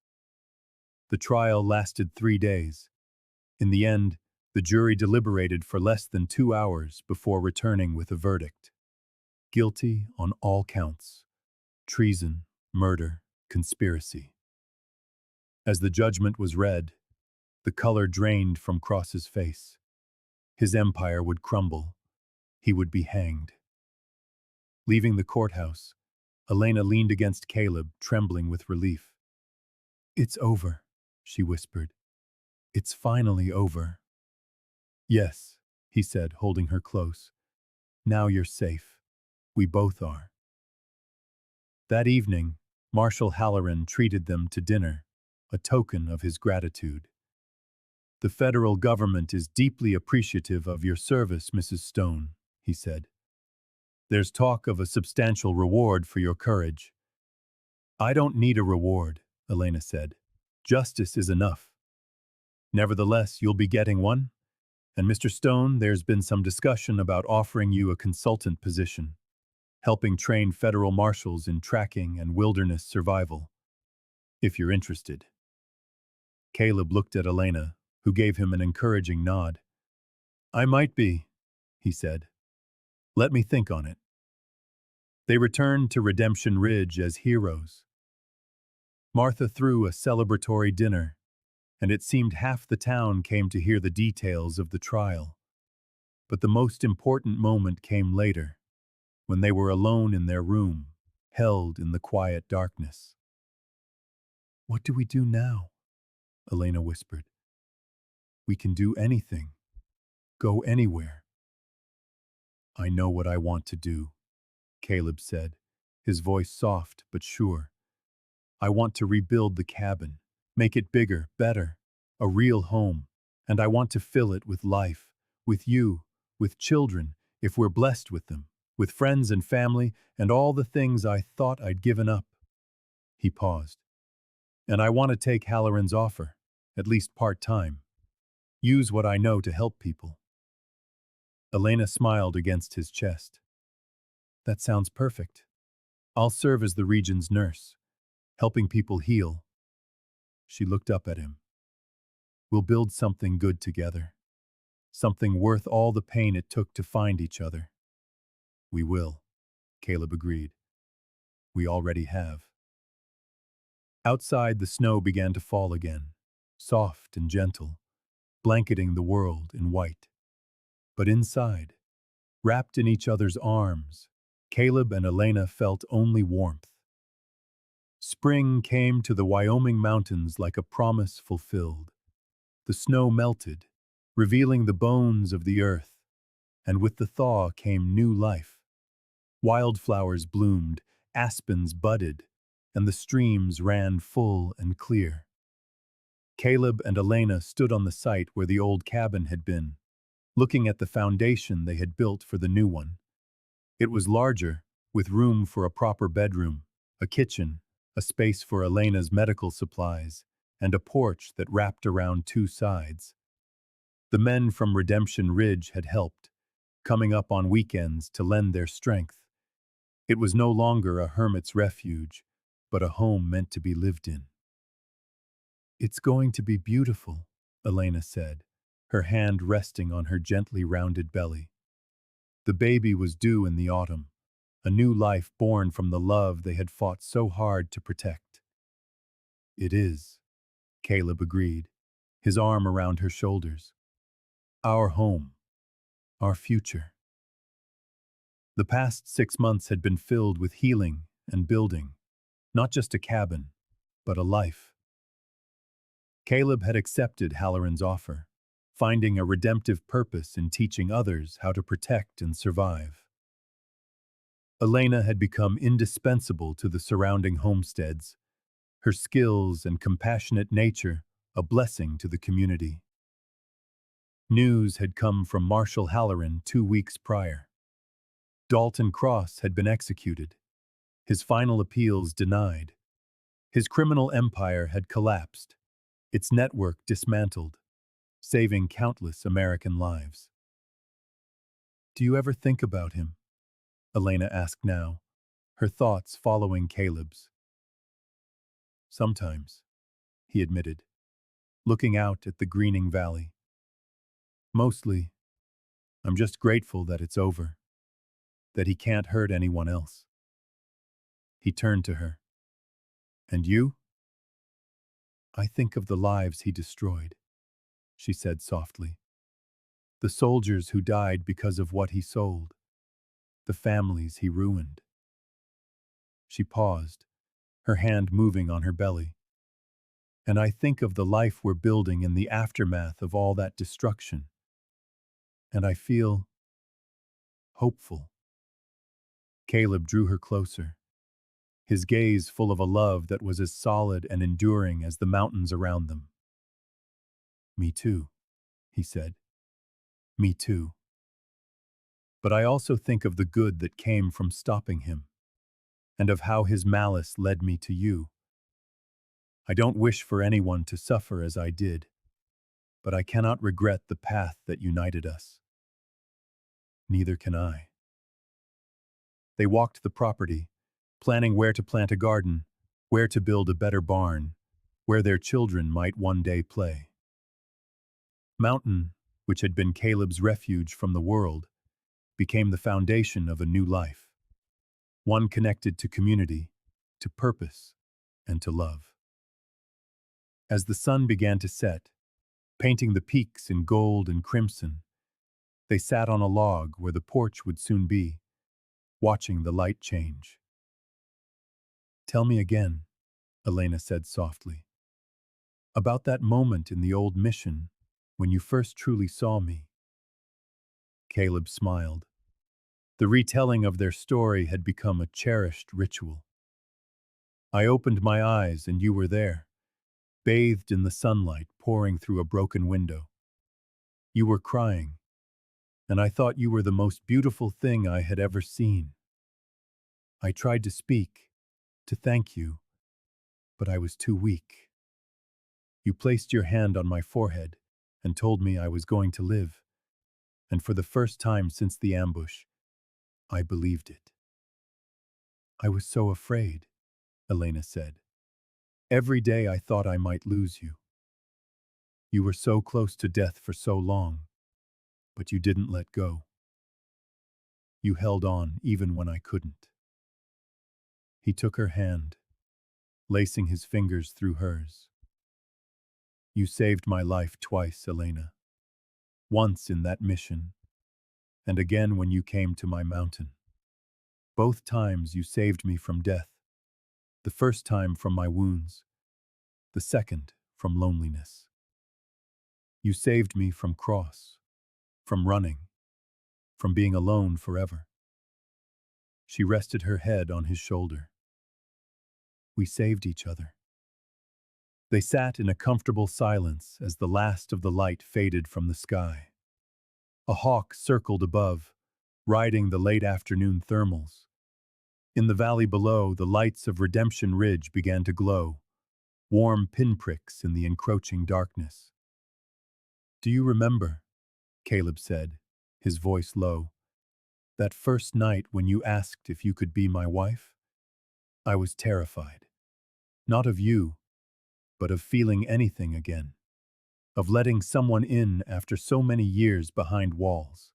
The trial lasted 3 days. In the end, the jury deliberated for less than 2 hours before returning with a verdict. Guilty on all counts: treason, murder, conspiracy. As the judgment was read, the color drained from Cross's face. His empire would crumble. He would be hanged. Leaving the courthouse, Elena leaned against Caleb, trembling with relief. "It's over," she whispered. "It's finally over." "Yes," he said, holding her close. "Now you're safe. We both are." That evening, Marshal Halloran treated them to dinner, a token of his gratitude. "The federal government is deeply appreciative of your service, Mrs. Stone," he said. "There's talk of a substantial reward for your courage." "I don't need a reward," Elena said. "Justice is enough." "Nevertheless, you'll be getting one. And Mr. Stone, there's been some discussion about offering you a consultant position, helping train federal marshals in tracking and wilderness survival, if you're interested." Caleb looked at Elena, who gave him an encouraging nod. "I might be," he said. "Let me think on it." They returned to Redemption Ridge as heroes. Martha threw a celebratory dinner. and it seemed half the town came to hear the details of the trial. But the most important moment came later, when they were alone in their room, held in the quiet darkness. "What do we do now?" Elena whispered. "We can do anything, go anywhere." "I know what I want to do," Caleb said, his voice soft but sure. "I want to rebuild the cabin, make it bigger, better, a real home, and I want to fill it with life, with you, with children, if we're blessed with them, with friends and family, and all the things I thought I'd given up." He paused. "And I want to take Halloran's offer, at least part-time. Use what I know to help people." Elena smiled against his chest. "That sounds perfect. I'll serve as the region's nurse, helping people heal." She looked up at him. "We'll build something good together. Something worth all the pain it took to find each other." "We will," Caleb agreed. "We already have." Outside, the snow began to fall again, soft and gentle, blanketing the world in white. But inside, wrapped in each other's arms, Caleb and Elena felt only warmth. Spring came to the Wyoming mountains like a promise fulfilled. The snow melted, revealing the bones of the earth, and with the thaw came new life. Wildflowers bloomed, aspens budded, and the streams ran full and clear. Caleb and Elena stood on the site where the old cabin had been, looking at the foundation they had built for the new one. It was larger, with room for a proper bedroom, a kitchen, a space for Elena's medical supplies, and a porch that wrapped around two sides. The men from Redemption Ridge had helped, coming up on weekends to lend their strength. It was no longer a hermit's refuge, but a home meant to be lived in. "It's going to be beautiful," Elena said, her hand resting on her gently rounded belly. The baby was due in the autumn, a new life born from the love they had fought so hard to protect. "It is," Caleb agreed, his arm around her shoulders. "Our home, our future." The past 6 months had been filled with healing and building, not just a cabin, but a life. Caleb had accepted Halloran's offer, finding a redemptive purpose in teaching others how to protect and survive. Elena had become indispensable to the surrounding homesteads, her skills and compassionate nature a blessing to the community. News had come from Marshal Halloran 2 weeks prior. Dalton Cross had been executed, his final appeals denied. His criminal empire had collapsed, its network dismantled, saving countless American lives. "Do you ever think about him?" Elena asked now, her thoughts following Caleb's. "Sometimes," he admitted, looking out at the greening valley. "Mostly, I'm just grateful that it's over, that he can't hurt anyone else." He turned to her. "And you?" "I think of the lives he destroyed," she said softly. "The soldiers who died because of what he sold, the families he ruined." She paused, her hand moving on her belly. "And I think of the life we're building in the aftermath of all that destruction. And I feel hopeful." Caleb drew her closer, his gaze full of a love that was as solid and enduring as the mountains around them. "Me too," he said. "Me too. But I also think of the good that came from stopping him, and of how his malice led me to you. I don't wish for anyone to suffer as I did, but I cannot regret the path that united us." "Neither can I." They walked the property, planning where to plant a garden, where to build a better barn, where their children might one day play. Mountain, which had been Caleb's refuge from the world, became the foundation of a new life, one connected to community, to purpose, and to love. As the sun began to set, painting the peaks in gold and crimson, they sat on a log where the porch would soon be, watching the light change. "Tell me again," Elena said softly, "about that moment in the old mission when you first truly saw me." Caleb smiled. The retelling of their story had become a cherished ritual. "I opened my eyes and you were there, bathed in the sunlight pouring through a broken window. You were crying, and I thought you were the most beautiful thing I had ever seen. I tried to speak, to thank you, but I was too weak. You placed your hand on my forehead and told me I was going to live, and for the first time since the ambush, I believed it." "I was so afraid," Elena said. "Every day I thought I might lose you. You were so close to death for so long, but you didn't let go. You held on even when I couldn't." He took her hand, lacing his fingers through hers. "You saved my life twice, Elena. Once in that mission, and again when you came to my mountain. Both times you saved me from death. The first time from my wounds, the second from loneliness. You saved me from cross, from running, from being alone forever." She rested her head on his shoulder. "We saved each other." They sat in a comfortable silence as the last of the light faded from the sky. A hawk circled above, riding the late afternoon thermals. In the valley below, the lights of Redemption Ridge began to glow, warm pinpricks in the encroaching darkness. "Do you remember," Caleb said, his voice low, "that first night when you asked if you could be my wife? I was terrified. Not of you, but of feeling anything again. Of letting someone in after so many years behind walls."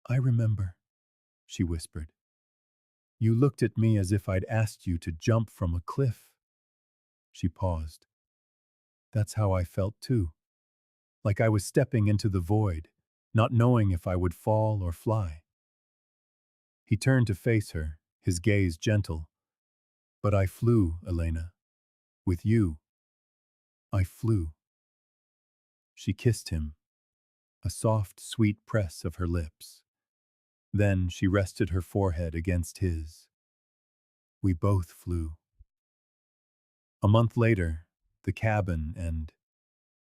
"I remember," she whispered. "You looked at me as if I'd asked you to jump from a cliff." She paused. "That's how I felt too. Like I was stepping into the void, not knowing if I would fall or fly." He turned to face her, his gaze gentle. "But I flew, Elena. With you. I flew." She kissed him, a soft, sweet press of her lips. Then she rested her forehead against his. "We both flew." A month later, the cabin and